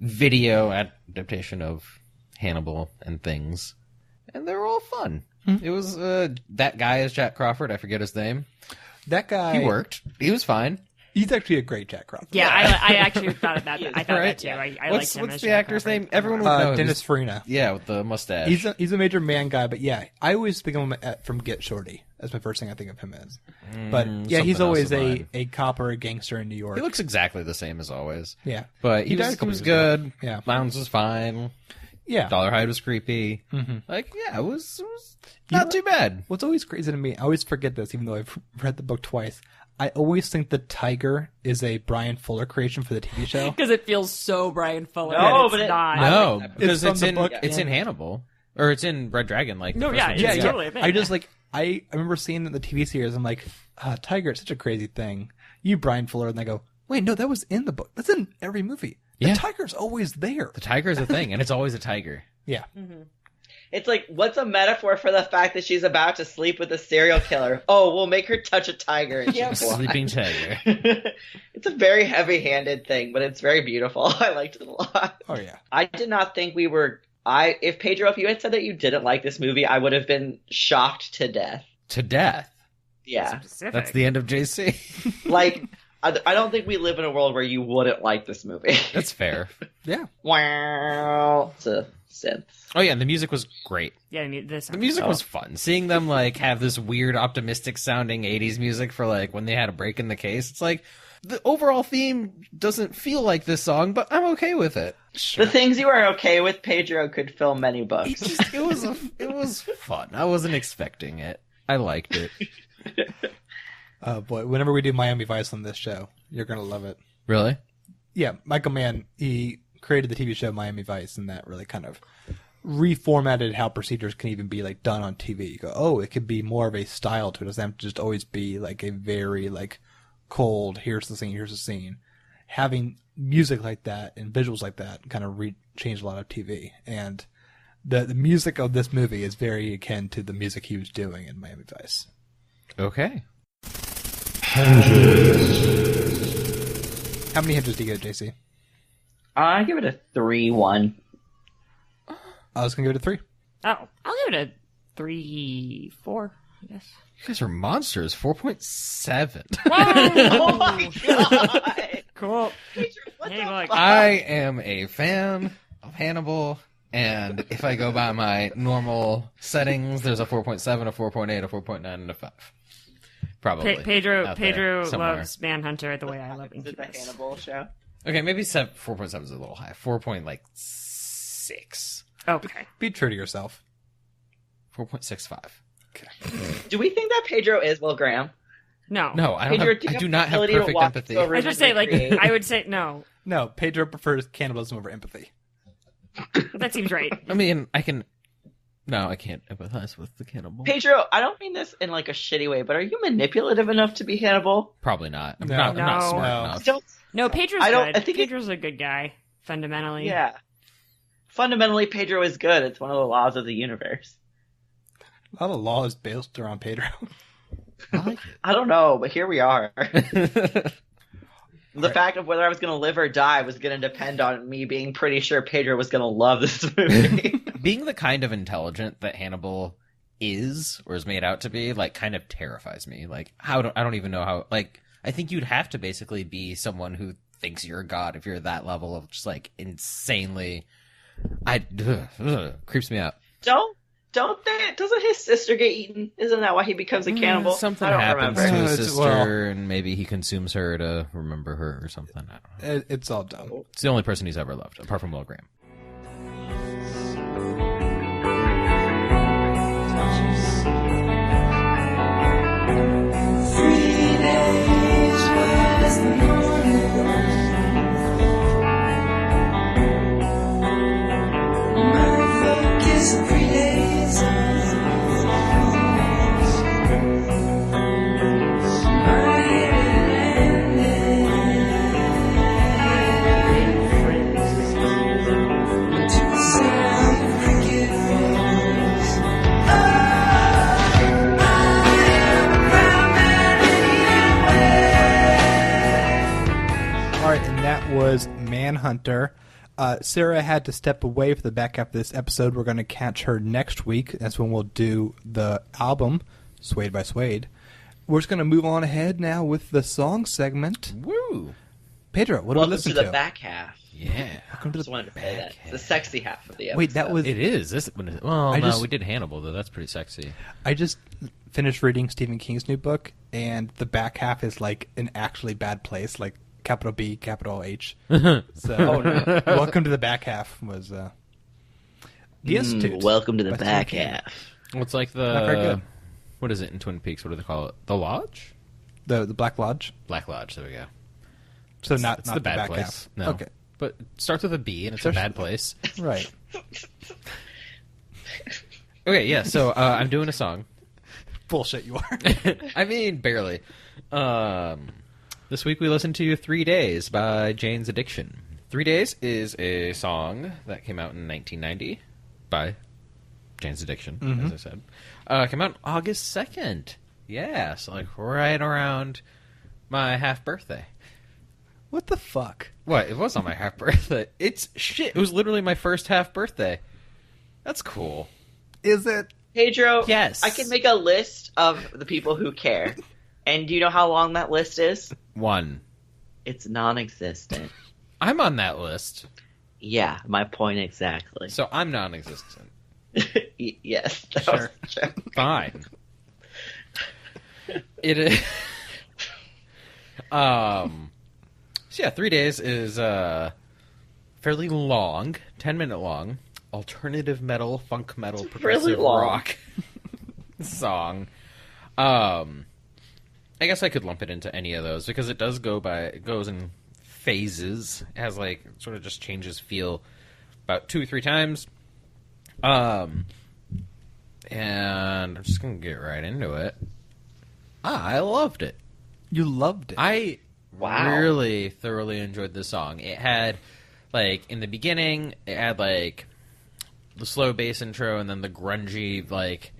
video adaptation of Hannibal and things, and they were all fun. It was that guy is Jack Crawford. I forget his name. That guy. He worked. He was fine. He's actually a great Jack Crawford. Yeah, I actually thought of that. I thought that too. I liked him. What's the actor's name? Everyone would know. Dennis Farina. Yeah, with the mustache. He's a major man guy, but yeah, I always think of him from Get Shorty. That's my first thing I think of him as. But yeah, he's always a cop or a gangster in New York. He looks exactly the same as always. Yeah, but he was good. Yeah, Lounge was fine. Yeah, Dollarhide was creepy. Like, yeah, it was not too bad. What's always crazy to me, I always forget this, even though I've read the book twice. I always think the tiger is a Brian Fuller creation for the TV show. Because it feels so Brian Fuller. No, but it's not. No, because it's in book. It's in Hannibal. Or it's in Red Dragon. Like, no, yeah, it's totally a thing. I just, like, I remember seeing it in the TV series. I'm like, tiger, it's such a crazy thing. You, Brian Fuller. And I go, wait, no, that was in the book. That's in every movie. The tiger's always there. The tiger's a thing, and it's always a tiger. Yeah. It's like, what's a metaphor for the fact that she's about to sleep with a serial killer? Oh, we'll make her touch a tiger. And she'll fly. Sleeping tiger. It's a very heavy-handed thing, but it's very beautiful. I liked it a lot. Oh, yeah. I did not think we were... if Pedro, if you had said that you didn't like this movie, I would have been shocked to death. To death? Yeah. Specific. That's the end of JC. Like, I don't think we live in a world where you wouldn't like this movie. That's fair. Yeah. Wow. It's a synth. Oh yeah, and the music was great. Yeah, The music was fun. Seeing them like have this weird, optimistic sounding '80s music for like when they had a break in the case. It's like the overall theme doesn't feel like this song, but I'm okay with it. Sure. The things you are okay with, Pedro could fill many books. It was fun. I wasn't expecting it. I liked it. Oh boy, whenever we do Miami Vice on this show, you're gonna love it. Really? Yeah, Michael Mann, he created the TV show Miami Vice, and that really kind of reformatted how procedures can even be like done on TV. You go, oh, it could be more of a style to it. It doesn't have to just always be like a very like cold, here's the scene. Having music like that and visuals like that kind of changed a lot of TV. And the music of this movie is very akin to the music he was doing in Miami Vice. Okay. How many hinges do you get, JC? I give it a 3-1. I was going to give it a 3. Oh, I'll give it a 3-4, I guess. You guys are monsters. 4.7. Oh my god! Cool. I am a fan of Hannibal, and if I go by my normal settings, there's a 4.7, a 4.8, a 4.9, and a 5. Probably. Pedro loves Manhunter the way I love Is it the Incubus. Hannibal show? Okay, maybe 4.7 is a little high. 4.6. Okay. Be true to yourself. 4.65. Okay. Do we think that Pedro is Will Graham? No. No, I Pedro, do not have perfect empathy. I just say, like, I would say no. No, Pedro prefers cannibalism over empathy. That seems right. I mean, I can't empathize with the cannibal. Pedro, I don't mean this in like a shitty way, but are you manipulative enough to be Hannibal? Probably not. I'm No. not smart No. enough. No, Pedro's good. I think Pedro's a good guy, fundamentally. Yeah. Fundamentally, Pedro is good. It's one of the laws of the universe. A lot of law is based around Pedro. I like it. I don't know, but here we are. The fact of whether I was going to live or die was going to depend on me being pretty sure Pedro was going to love this movie. Being the kind of intelligent that Hannibal is, or is made out to be, like, kind of terrifies me. Like, I don't even know how, like, I think you'd have to basically be someone who thinks you're a god if you're that level of just, like, insanely, creeps me out. Doesn't his sister get eaten? Isn't that why he becomes a cannibal? Something happens to his sister, and maybe he consumes her to remember her or something. I don't know. It's all dumb. It's the only person he's ever loved, apart from Will Graham. Was Manhunter. Sarah had to step away for the back half of this episode. We're going to catch her next week. That's when we'll do the album, Swayed by Suede. We're just going to move on ahead now with the song segment. Woo! Pedro, what do we listen to? Welcome to the back half. Yeah. Welcome to Just wanted to play that. The sexy half of the episode. Wait, that was... It is. We did Hannibal, though. That's pretty sexy. I just finished reading Stephen King's new book, and the back half is like an actually bad place, like capital B, capital H. So, no. Welcome to the back half was the Institute. Welcome to the back half. Well, it's like Not very good. What is it in Twin Peaks? What do they call it? The Lodge? The Black Lodge. Black Lodge. There we go. So it's not the bad back place. half. No. Okay. But it starts with a B, and it's a bad place. Right. Okay, yeah, so I'm doing a song. Bullshit, you are. I mean, barely. This week we listened to 3 Days by Jane's Addiction. 3 Days is a song that came out in 1990 by Jane's Addiction, as I said. Came out August 2nd. Yeah, so like right around my half birthday. What the fuck? What? It was on my half birthday. It's shit. It was literally my first half birthday. That's cool. Is it? Pedro, yes. I can make a list of the people who care. And do you know how long that list is? 1. It's non-existent. I'm on that list. Yeah, my point exactly. So I'm non-existent. Yes. Sure. Fine. It is. So yeah, 3 days is fairly long, 10-minute long, alternative metal, funk metal, progressive really long. rock song. I guess I could lump it into any of those because it does it goes in phases. It has like sort of just changes feel about 2 or 3 times. And I'm just gonna get right into it. I loved it. You loved it. Wow. Really thoroughly enjoyed this song. It had, like, in the beginning, it had, like, the slow bass intro and then the grungy, like,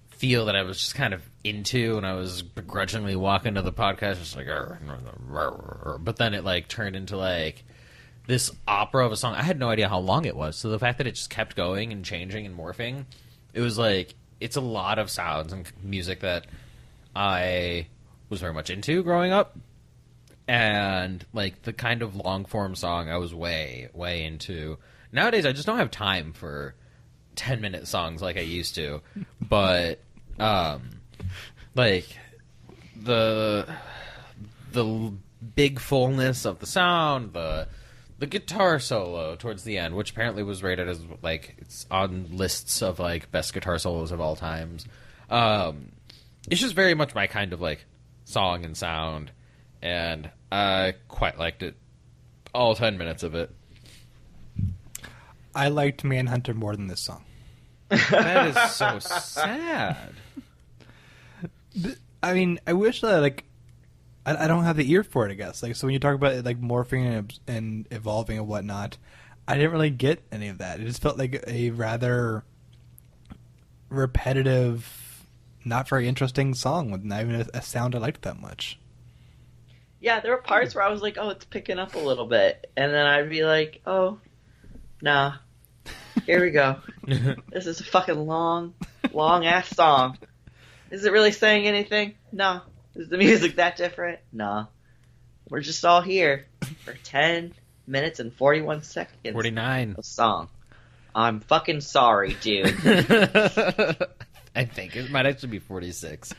feel that I was just kind of into, and I was begrudgingly walking to the podcast just like, but then it, like, turned into, like, this opera of a song. I had no idea how long it was, so the fact that it just kept going and changing and morphing, it was, like, it's a lot of sounds and music that I was very much into growing up. And, like, the kind of long-form song I was way, way into. Nowadays, I just don't have time for 10-minute songs like I used to. But, like, the big fullness of the sound, the guitar solo towards the end, which apparently was rated as, like, it's on lists of, like, best guitar solos of all times. It's just very much my kind of, like, song and sound. And I quite liked it. All 10 minutes of it. I liked Manhunter more than this song. That is so sad. I mean, I wish that, like, I don't have the ear for it, I guess. Like, so when you talk about it, like, morphing and evolving and whatnot, I didn't really get any of that. It just felt like a rather repetitive, not very interesting song with not even a sound I liked that much. Yeah, there were parts where I was like, oh, it's picking up a little bit. And then I'd be like, oh, nah. Here we go. This is a fucking long-ass song. Is it really saying anything? No. Is the music that different? No. We're just all here for 10 minutes and 41 seconds. 49. A song. I'm fucking sorry, dude. I think it might actually be 46.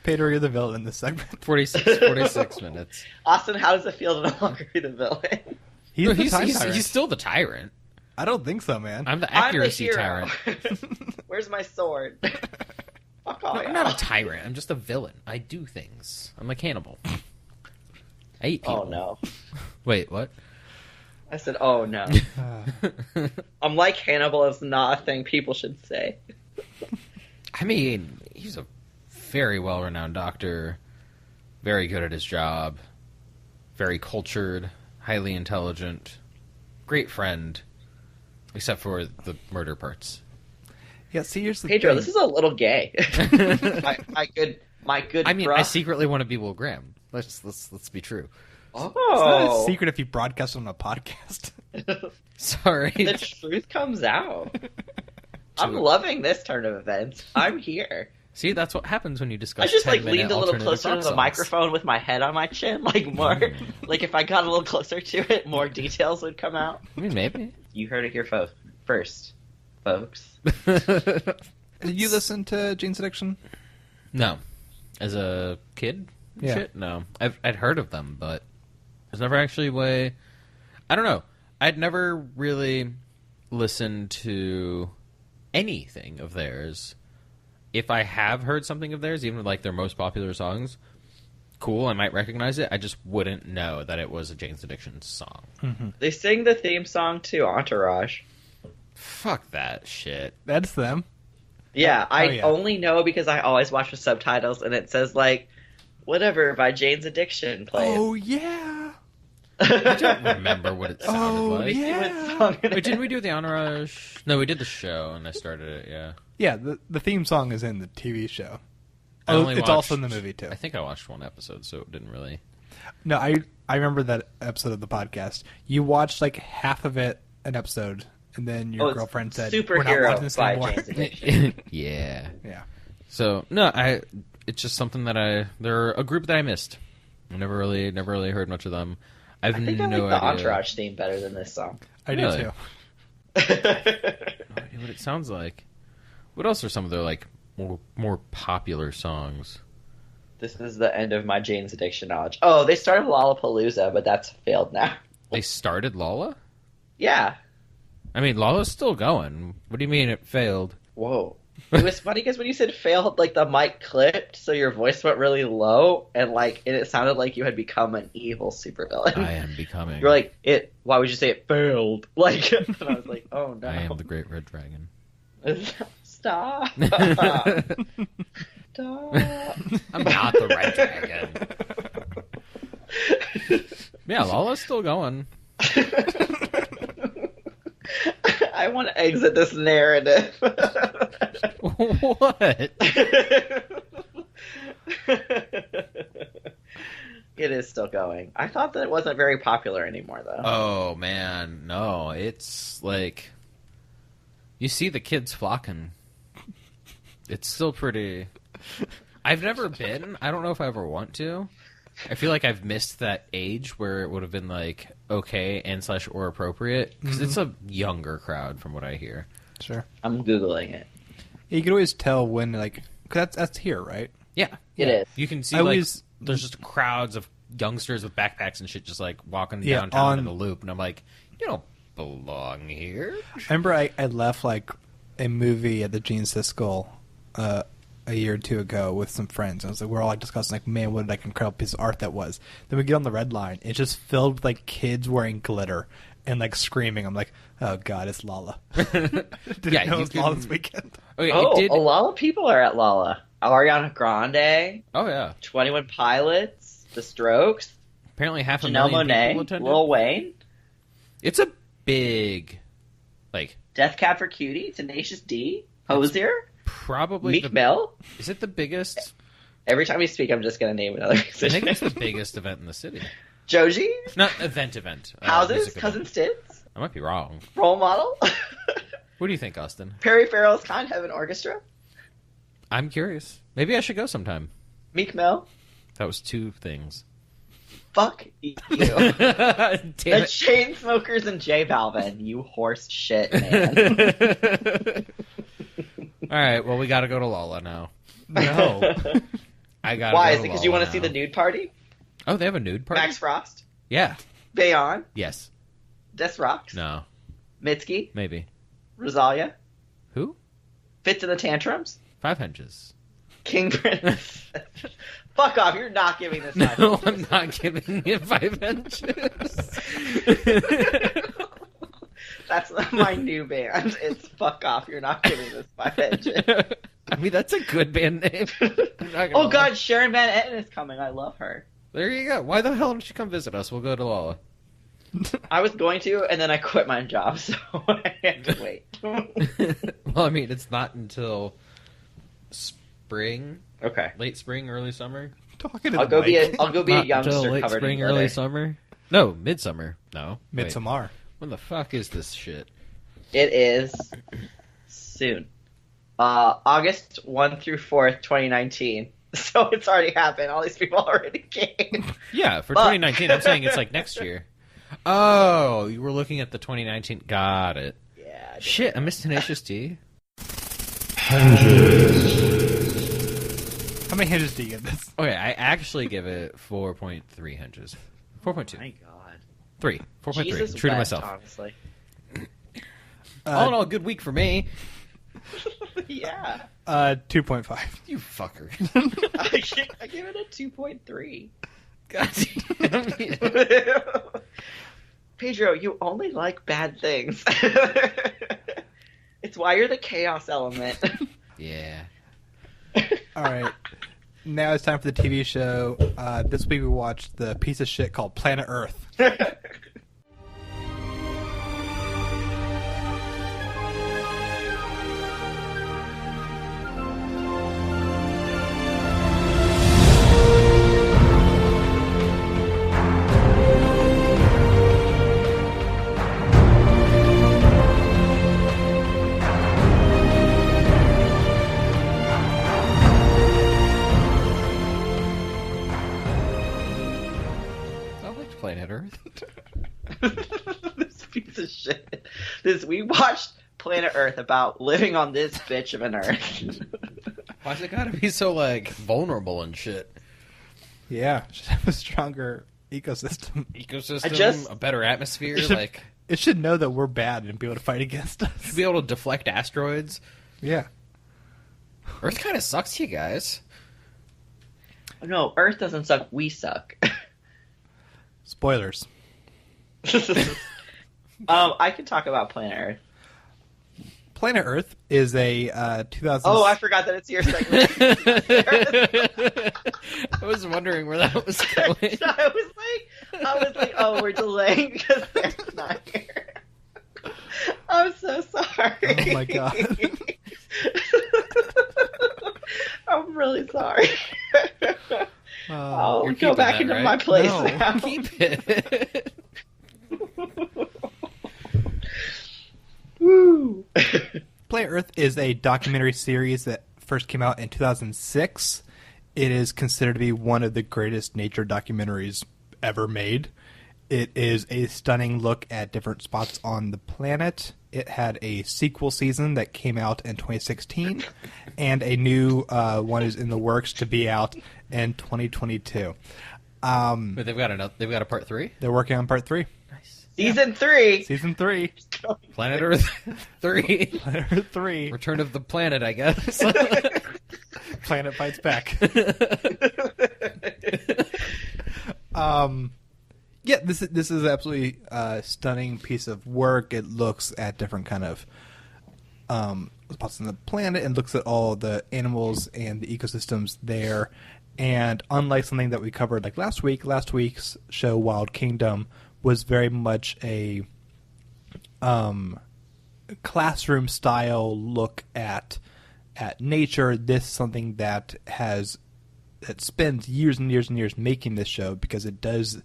Pedro, you're the villain in this segment. 46 minutes. Austin, how does it feel to no longer be the villain? He's still the tyrant. I don't think so, man. I'm the accuracy tyrant. Where's my sword? Fuck off. I'm not a tyrant. I'm just a villain. I do things. I'm like Hannibal. I eat people. Oh, no. Wait, what? I said, oh, no. I'm like Hannibal is not a thing people should say. I mean, he's a very well-renowned doctor, very good at his job, very cultured, highly intelligent, great friend, except for the murder parts. Yeah, see, here's the Pedro, thing. this is a little gay. my good. I mean, bruh. I secretly want to be Will Graham. Let's be true. Oh, It's not a secret if you broadcast on a podcast. Sorry, the truth comes out. I'm loving this turn of events. I'm here. See, that's what happens when you discuss. I just like 10-minute leaned a little closer to the songs. microphone with my head on my chin, like more. Like if I got a little closer to it, more details would come out. I mean, maybe. You heard it here first, folks. Did you listen to Jane's Addiction? No, as a kid, Yeah. shit. No, I'd heard of them, but there's never actually a way. I don't know. I'd never really listened to anything of theirs. If I have heard something of theirs, even like their most popular songs, cool, I might recognize it. I just wouldn't know that it was a Jane's Addiction song. Mm-hmm. They sing the theme song to Entourage. Fuck that shit. That's them. Yeah, I yeah. only know because I always watch the subtitles and it says like, whatever by Jane's Addiction plays. Oh, yeah. I don't remember what it sounded like. yeah. Song Wait, didn't we do the Entourage? No, we did the show, and I started it, yeah. Yeah, the theme song is in the TV show. It's also in the movie, too. I think I watched one episode, so it didn't really... No, I remember that episode of the podcast. You watched like half of it an episode, and then your girlfriend said, "We're not watching this anymore." Yeah. Yeah. So no, it's just something that they're a group that I missed. I never really heard much of them. I think I no like the idea. Entourage theme better than this song. I do too. No idea what it sounds like. What else are some of their like more popular songs? This is the end of my Jane's Addiction knowledge. Oh, they started Lollapalooza, but that's failed now. They started Lolla? Yeah. I mean, Lolla's still going. What do you mean it failed? Whoa. It was funny because when you said failed, like the mic clipped, so your voice went really low, and it sounded like you had become an evil supervillain. I am becoming. You're like, why would you say it failed? Like, and I was like, oh no. I am the Great Red Dragon. Stop. Stop. I'm not the Red Dragon. Yeah, Lolla's still going. I want to exit this narrative. What? It is still going. I thought that it wasn't very popular anymore, though. Oh, man. No, it's like... You see the kids flocking. It's still pretty... I've never been. I don't know if I ever want to. I feel like I've missed that age where it would have been like okay and / or appropriate because it's a younger crowd from what I hear. Sure. I'm Googling it. Yeah, you can always tell when cause that's here, right? Yeah. It is. You can see there's just crowds of youngsters with backpacks and shit just like walking downtown in the loop, and I'm like, you don't belong here. I remember I left like a movie at the Gene Siskel a year or two ago with some friends. I was like, we're all like discussing like, man, what an incredible piece of art that was. Then we get on the red line. It's just filled with like kids wearing glitter and like screaming. I'm like, oh god, it's Lolla. Didn't know it was Lolla this weekend. Okay, a lot of people are at Lolla. Ariana Grande. Oh yeah. 21 Pilots. The Strokes. Apparently half a Janelle million Monáe, people attended. Lil Wayne. It's a big, like... Death Cab for Cutie, Tenacious D, Hozier. Probably Meek Mill. Is it the biggest? Every time we speak, I'm just going to name another musician. I think it's the biggest event in the city. Joji? Not event. Houses? Cousin Stitz? I might be wrong. Role Model? What do you think, Austin? Perry Farrell's Kind Heaven Orchestra? I'm curious. Maybe I should go sometime. Meek Mill? That was 2 things. Fuck you. Damn the it. Chainsmokers and J Balvin, you horse shit, man. All right, well, we got to go to Lolla now. No. I got. Why? Is it because you want to see the nude party? Oh, they have a nude party? Max Frost? Yeah. Bayon? Yes. Des Rocks? No. Mitski? Maybe. Rosalia? Who? Fits in the Tantrums? 5 Henges. King Prince? Fuck off, you're not giving this 5 No, Henges. I'm not giving it 5 Henges. That's my new band. It's Fuck Off, you're not giving this 5 Henges. I mean, that's a good band name. Oh god, Sharon Van Etten is coming. I love her. There you go. Why the hell don't you come visit us? We'll go to Lolla. I was going to, and then I quit my job, so I had to wait. Well, I mean, it's not until spring. Okay. Late spring, early summer. I'll go be a Not youngster until late covered spring, in early glitter. summer. No, midsummer. No, wait. Midsommar. When the fuck is this shit? It is soon. August 1 through 4th, 2019. So it's already happened. All these people already came. Yeah, for 2019. I'm saying it's like next year. Oh, you were looking at the 2019. Got it. Yeah. Shit, I missed Tenacious D. How many hinges do you give this? Okay, I actually give it 4.3 hinges. 4.2. My god. 3. 4.3. Jesus True to wept, myself. honestly. All in all, good week for me. Yeah. 2.5. You fucker. I give it a 2.3. God damn it. Pedro, you only like bad things. It's why you're the chaos element. Yeah. All right. Now it's time for the TV show. This week we watched the piece of shit called Planet Earth. Planet Earth. This piece of shit. We watched Planet Earth about living on this bitch of an Earth. Why's it gotta be so, like, vulnerable and shit? Yeah, should have a stronger ecosystem. A better atmosphere, It should know that we're bad and be able to fight against us. Should be able to deflect asteroids. Yeah. Earth kind of sucks, you guys. No, Earth doesn't suck. We suck. Spoilers. I can talk about Planet Earth. Planet Earth is a 2000. Oh, I forgot that it's your segment. I was wondering where that was going. I was like, oh, we're delaying because they're not here. I'm so sorry. Oh my god. I'm really sorry. I'll go back into my place now. Keep it. Woo. Planet Earth is a documentary series that first came out in 2006. It is considered to be one of the greatest nature documentaries ever made. It is a stunning look at different spots on the planet. It had a sequel season that came out in 2016, and a new one is in the works to be out in 2022. But they've got a part 3? They're working on part 3. Nice. Season 3. Season 3. Planet Earth 3. Planet Earth 3. Return of the Planet, I guess. Planet Fights Back. Yeah, this is absolutely a stunning piece of work. It looks at different kind of spots on the planet and looks at all the animals and the ecosystems there. And unlike something that we covered like last week's show, Wild Kingdom, was very much a classroom style look at nature. This is something that spends years and years and years making this show, because it does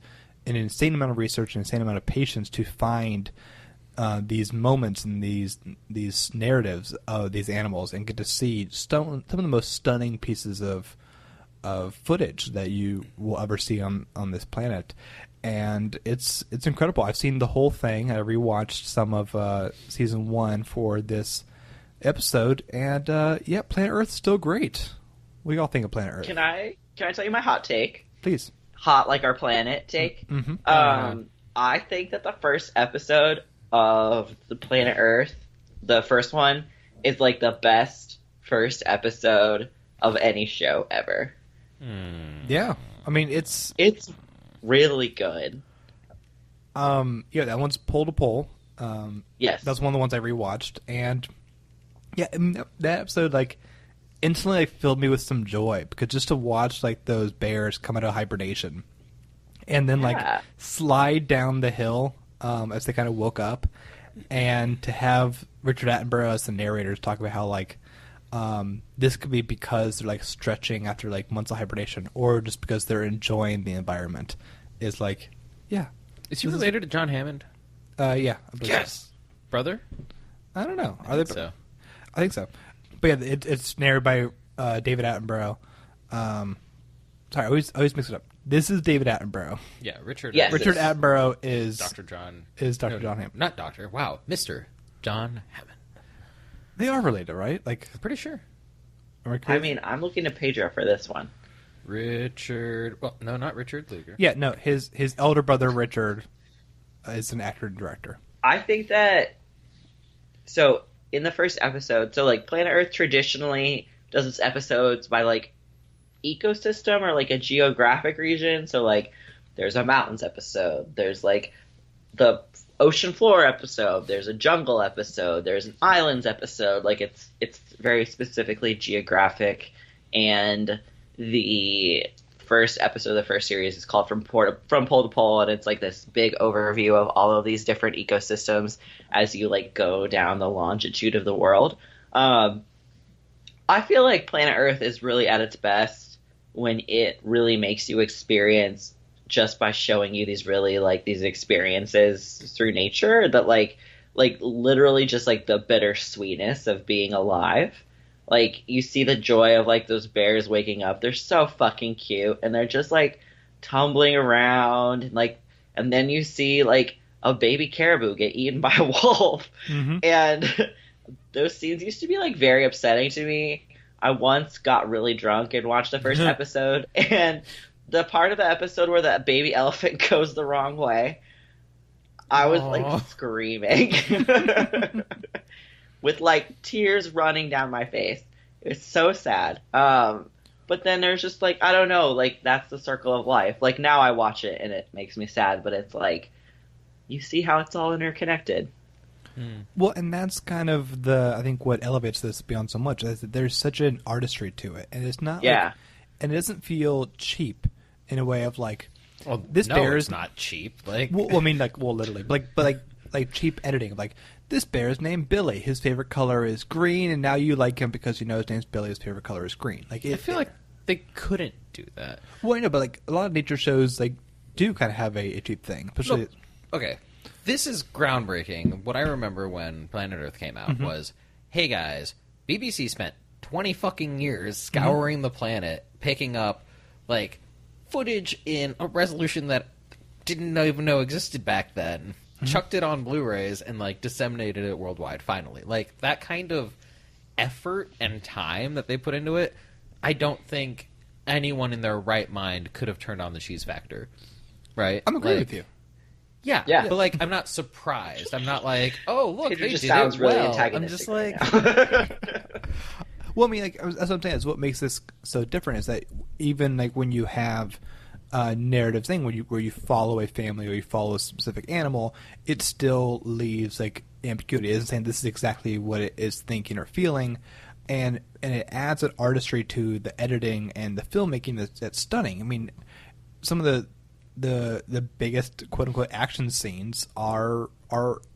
an insane amount of research, an insane amount of patience to find these moments and these narratives of these animals, and get to see some of the most stunning pieces of footage that you will ever see on this planet. And it's incredible. I've seen the whole thing. I rewatched some of season 1 for this episode, and yeah, Planet Earth's still great. What do y'all think of Planet Earth? Can I tell you my hot take? Please. Hot like our planet take. Mm-hmm. I think that the first episode of the Planet Earth, the first one, is like the best first episode of any show ever. Yeah, I mean it's really good. Yeah, that one's pole to pole. Yes, that's one of the ones I rewatched, and yeah, I mean, that episode like instantly like, filled me with some joy, because just to watch like those bears come out of hibernation and then like slide down the hill as they kind of woke up, and to have Richard Attenborough as the narrator talk about how like this could be because they're like stretching after like months of hibernation, or just because they're enjoying the environment, is like, yeah. Is he related to John Hammond? Yeah. Yes. Brother? I don't know. Are they? So. I think so. But yeah, it's narrated by David Attenborough. Sorry, I always mix it up. This is David Attenborough. Yeah, Richard. Yes. Richard Attenborough is Dr. John. John Hammond. Not Doctor. Wow, Mr. John Hammond. They are related, right? Like, I'm pretty sure. I mean, I'm looking at Pedro for this one. Richard. Well, no, not Richard Luger. Yeah, no, his elder brother Richard is an actor and director. I think that. So in the first episode, so like Planet Earth traditionally does its episodes by like ecosystem or like a geographic region. So like there's a mountains episode, there's like the ocean floor episode, there's a jungle episode, there's an islands episode. Like it's very specifically geographic. And the first episode of the first series is called From Pole to Pole, and it's like this big overview of all of these different ecosystems as you like go down the longitude of the world. I feel like Planet Earth is really at its best when it really makes you experience just by showing you these really like these experiences through nature that like literally just like the bittersweetness of being alive. Like, you see the joy of, like, those bears waking up. They're so fucking cute. And they're just, like, tumbling around. And, like, and then you see like a baby caribou get eaten by a wolf. And those scenes used to be like very upsetting to me. I once got really drunk and watched the first episode, and the part of the episode where that baby elephant goes the wrong way, I was like screaming with like tears running down my face. It was so sad. But then there's just like, I don't know, like that's the circle of life. Like now I watch it and it makes me sad, but it's like, you see how it's all interconnected. Well, and that's kind of I think what elevates this beyond so much is that there's such an artistry to it, and it's not like, and it doesn't feel cheap in a way of like, well, this bear is not cheap. Like, well, I mean, like, well, literally, but like cheap editing. Like, this bear is named Billy. His favorite color is green, and now you like him because you know his name's Billy. His favorite color is green. Like, I feel like they couldn't do that. Well, I know, but like a lot of nature shows, like, do kind of have a cheap thing, especially. Look, okay. This is groundbreaking. What I remember when Planet Earth came out was, hey guys, BBC spent 20 fucking years scouring the planet, picking up, like, footage in a resolution that didn't even know existed back then, chucked it on Blu-rays, and, like, disseminated it worldwide, finally. Like, that kind of effort and time that they put into it, I don't think anyone in their right mind could have turned on the cheese factor. Right? I'm agreeing with you. Yeah, but like, I'm not surprised. I'm not like, oh, look, they just did sounds it really well. I'm antagonistic just like, well, I mean, like, that's what I'm saying. Is what makes this so different is that even like when you have a narrative thing where you follow a family or you follow a specific animal, it still leaves like ambiguity. It isn't saying this is exactly what it is thinking or feeling, and it adds an artistry to the editing and the filmmaking that's stunning. I mean, some of the biggest quote unquote action scenes are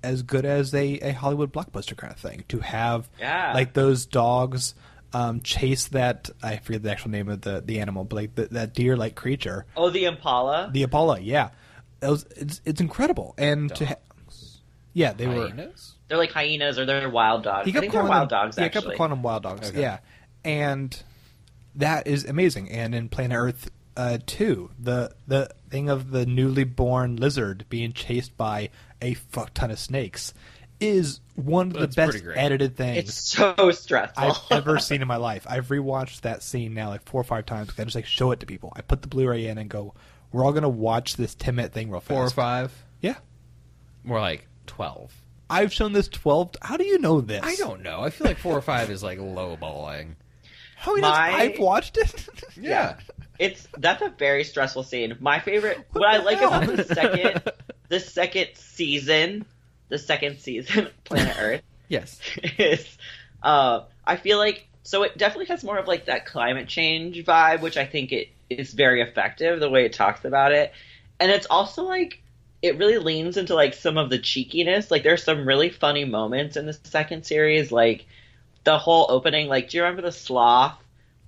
as good as a Hollywood blockbuster kind of thing. To have like those dogs chase that, I forget the actual name of the animal, but like that deer like creature. Oh, the impala. The impala, yeah. It's incredible. And they were. They're like hyenas or they're wild dogs. I think they're wild dogs. Yeah, actually. I kept calling them wild dogs. Okay. Yeah, and that is amazing. And in Planet Earth 2, the thing of the newly born lizard being chased by a fuck ton of snakes is one of the best edited things it's so stressful I've ever seen in my life. I've rewatched that scene now like 4 or 5 times because I just like show it to people. I put the Blu-ray in and go, we're all going to watch this 10-minute thing real fast. 4 or 5? Yeah. More like 12. I've shown this 12. How do you know this? I don't know. I feel like 4 or 5 is like lowballing. How many times I've watched it? Yeah. That's a very stressful scene. My favorite, what I like about the second season Planet Earth. Yes. Is, I feel like, so it definitely has more of like that climate change vibe, which I think it is very effective, the way it talks about it. And it's also like, it really leans into like some of the cheekiness. Like there's some really funny moments in the second series, like the whole opening, like, do you remember the sloth?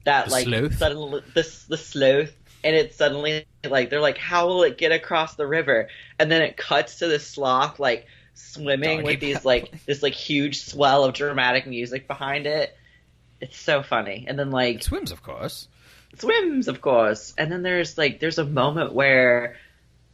That the like sloth? Suddenly the sloth, and it's suddenly like they're like, how will it get across the river? And then it cuts to the sloth like swimming with these like this like huge swell of dramatic music behind it. It's so funny. And then like it swims, of course. And then there's a moment where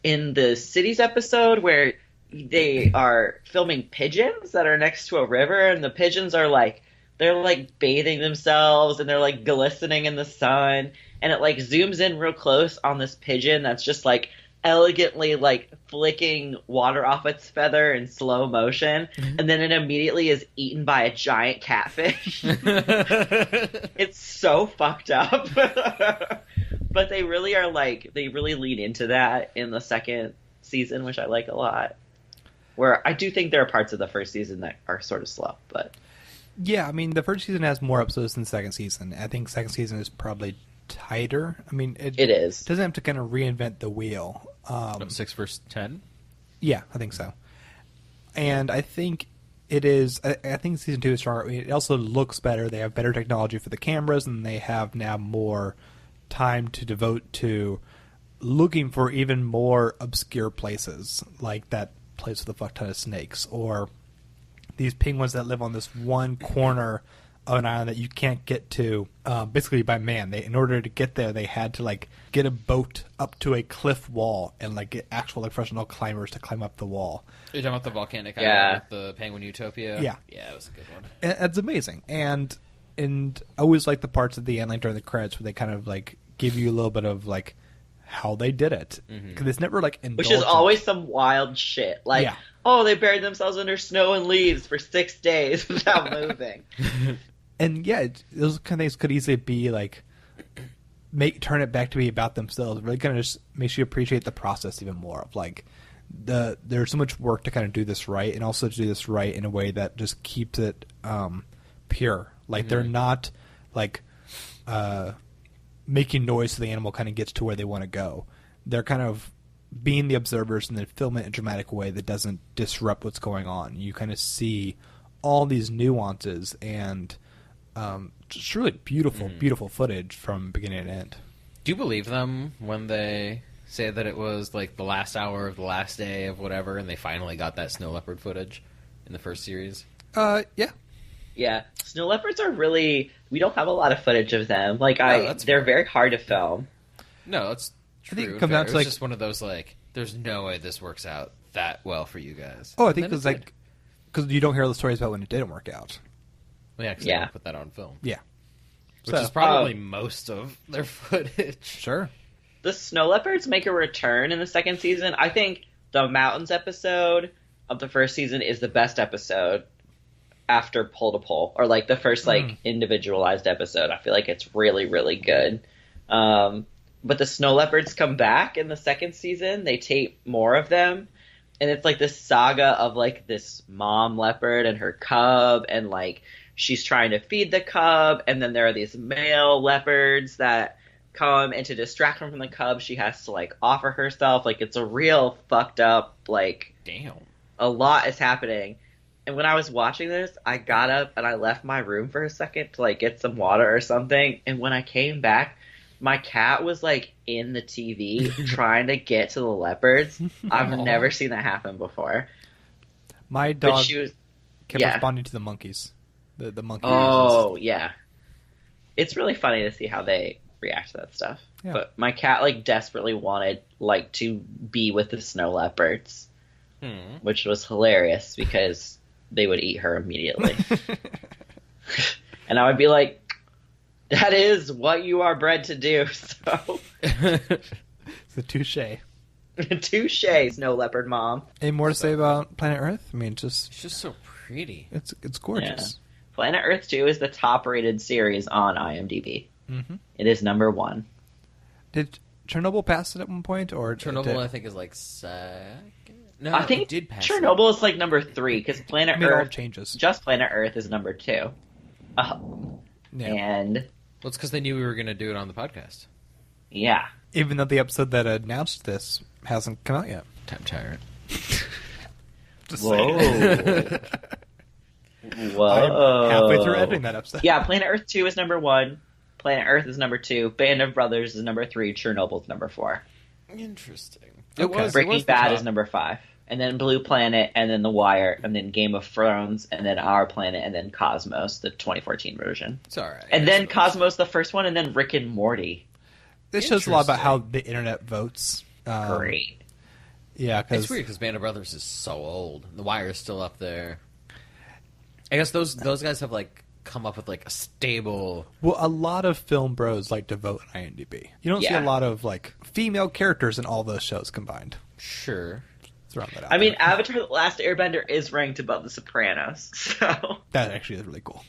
in the cities episode where they are filming pigeons that are next to a river, and the pigeons are like, they're like bathing themselves and they're like glistening in the sun, and it like zooms in real close on this pigeon that's just like elegantly like flicking water off its feather in slow motion, and then it immediately is eaten by a giant catfish. It's so fucked up. But they really lean into that in the second season, which I like a lot. Where I do think there are parts of the first season that are sort of slow, but yeah, I mean, the first season has more episodes than the second season. I think second season is probably tighter. I mean, it is. Doesn't have to kind of reinvent the wheel. 6 versus 10? Yeah, I think so. And I think it is. I think season 2 is stronger. I mean, it also looks better. They have better technology for the cameras, and they have now more time to devote to looking for even more obscure places, like that place with a fuck ton of snakes, or these penguins that live on this one corner of an island that you can't get to basically by man. In order to get there, they had to like get a boat up to a cliff wall and like get actual like professional climbers to climb up the wall. You're talking about the volcanic island with the Penguin Utopia? Yeah. Yeah, it was a good one. And it's amazing. And I always like the parts at the end, like during the credits, where they kind of like give you a little bit of like how they did it. Because it's never like indulgent. Which is always some wild shit. Like, oh, they buried themselves under snow and leaves for 6 days without moving. And yeah, those kind of things could easily be like turn it back to be about themselves. It really kind of just makes you appreciate the process even more. Of like there's so much work to kind of do this right, and also to do this right in a way that just keeps it pure. Like they're not like making noise so the animal kind of gets to where they want to go. They're kind of being the observers and then film it in a dramatic way that doesn't disrupt what's going on. You kind of see all these nuances and just really beautiful, beautiful footage from beginning to end. Do you believe them when they say that it was like the last hour of the last day of whatever, and they finally got that snow leopard footage in the first series? Yeah. Yeah. Snow leopards are really... We don't have a lot of footage of them. Like, they're very hard to film. No, that's true. I think it comes down to, like... just one of those, like, there's no way this works out that well for you guys. Oh, I think it's like... Because you don't hear the stories about when it didn't work out. Well, yeah, because they don't put that on film. Yeah. Which is probably most of their footage. Sure. The snow leopards make a return in the second season. I think the mountains episode of the first season is the best episode after Pole to Pole, or like the first like individualized episode. I feel like it's really, really good. But the snow leopards come back in the second season. They tape more of them. And it's like this saga of like this mom leopard and her cub, and like she's trying to feed the cub, and then there are these male leopards that come, and to distract her from the cub, she has to like offer herself. Like it's a real fucked up, like, damn, a lot is happening. And when I was watching this, I got up and I left my room for a second to like get some water or something. And when I came back, my cat was like in the TV trying to get to the leopards. I've never seen that happen before. My dog kept responding to the monkeys. The monkey. Oh, yeah. It's really funny to see how they react to that stuff. Yeah. But my cat like desperately wanted like to be with the snow leopards, which was hilarious because they would eat her immediately. And I would be like, that is what you are bred to do, so... It's a touche. Touche, snow leopard mom. Any more to say about Planet Earth? I mean, it's just so pretty. It's gorgeous. Yeah. Planet Earth 2 is the top-rated series on IMDb. Mm-hmm. It is number 1. Did Chernobyl pass it at one point? Or Chernobyl, I think, is like second. No, I think it did pass Chernobyl is like number 3, because Planet Earth... It all changes. Just Planet Earth is number 2. Yeah. And... Well, it's because they knew we were going to do it on the podcast. Yeah. Even though the episode that announced this hasn't come out yet. Time tyrant. Just Whoa. Whoa. I'm halfway through editing that episode. Yeah, Planet Earth 2 is number 1. Planet Earth is number 2. Band of Brothers is number 3. Chernobyl is number 4. Interesting. Breaking Bad is number 5. And then Blue Planet, and then The Wire, and then Game of Thrones, and then Our Planet, and then Cosmos, the 2014 version. It's alright. And then Cosmos, the first one, and then Rick and Morty. This shows a lot about how the internet votes. Great. Yeah, it's weird because Band of Brothers is so old. The Wire is still up there. I guess those guys have like come up with like a stable. Well, a lot of film bros like to vote on IMDb. You don't see a lot of like female characters in all those shows combined. Sure. I mean, Avatar: The Last Airbender is ranked above The Sopranos, so that actually is really cool.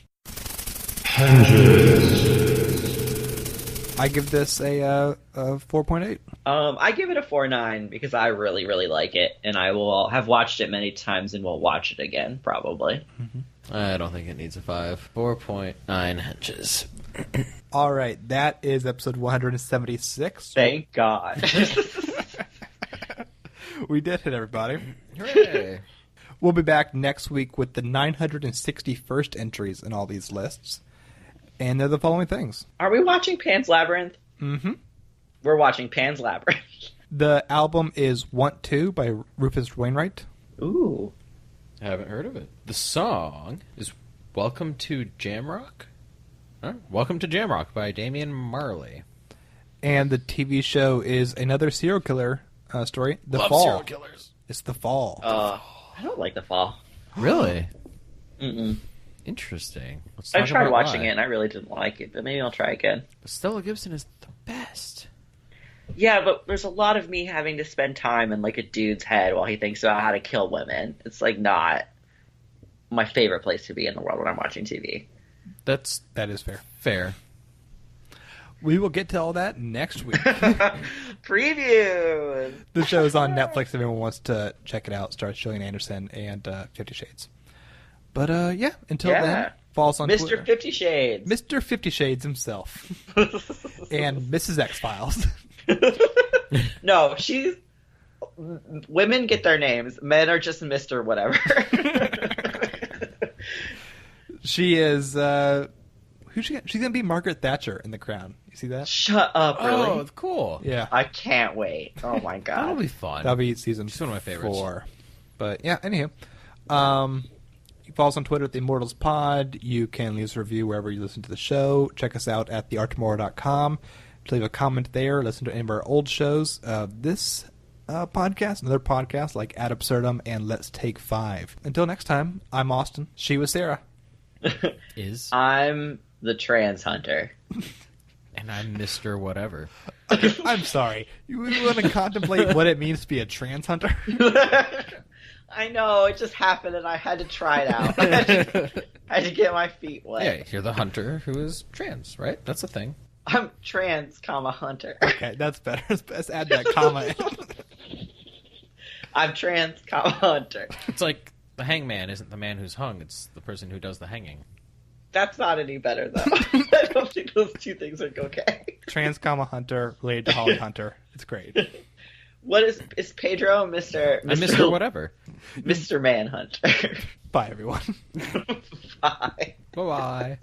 I give this a 4.8. I give it a 4.9 because I really, really like it, and I will have watched it many times and will watch it again, probably. Mm-hmm. I don't think it needs a 5. 4.9 henges. All right, that is episode 176. Thank God. We did it, everybody. Hooray. We'll be back next week with the 961st entries in all these lists. And they're the following things. Are we watching Pan's Labyrinth? Mm-hmm. We're watching Pan's Labyrinth. The album is Want To by Rufus Wainwright. Ooh. I haven't heard of it. The song is Welcome to Jamrock? Huh? Welcome to Jamrock by Damian Marley. And the TV show is another serial killer story. The Love Fall. serial killers. It's The Fall. I don't like The Fall. Really? Mm-mm. Interesting. I tried watching it and I really didn't like it, but maybe I'll try again. But Stella Gibson is the best. Yeah, but there's a lot of me having to spend time in like a dude's head while he thinks about how to kill women. It's like not my favorite place to be in the world when I'm watching TV. That is fair. Fair. We will get to all that next week. Preview! The show is on Netflix if anyone wants to check it out. Stars Gillian Anderson and 50 Shades. But until then, follow us on Twitter. Mr. 50 Shades. Mr. 50 Shades himself. And Mrs. X-Files. No, women get their names. Men are just Mr. whatever. She is, she's going to be Margaret Thatcher in The Crown. You see that? Shut up, really? Oh, cool. Yeah. I can't wait. Oh my god. That'll be fun. That'll be season 4. She's one of my favorites. But yeah, anywho. You can follow us on Twitter at the Immortals Pod. You can leave us a review wherever you listen to the show. Check us out at thearttomorrow.com. Leave a comment there. Listen to any of our old shows. This podcast, another podcast like Ad Absurdum and Let's Take 5. Until next time, I'm Austin. She was Sarah. I'm the trans hunter. And I'm Mr. Whatever. Okay, I'm sorry. You want to contemplate what it means to be a trans hunter? I know, it just happened and I had to try it out. I had to get my feet wet. Yeah, you're the hunter who is trans, right? That's a thing. I'm trans, hunter. Okay, that's better. Let's add that comma in. I'm trans, hunter. It's like the hangman isn't the man who's hung, it's the person who does the hanging. That's not any better, though. I don't think those two things are okay. Trans, hunter, related to Holly Hunter. It's great. What is Pedro, Mr. I'm Mr. Whatever. Mr. Manhunter. Bye, everyone. Bye. Bye-bye.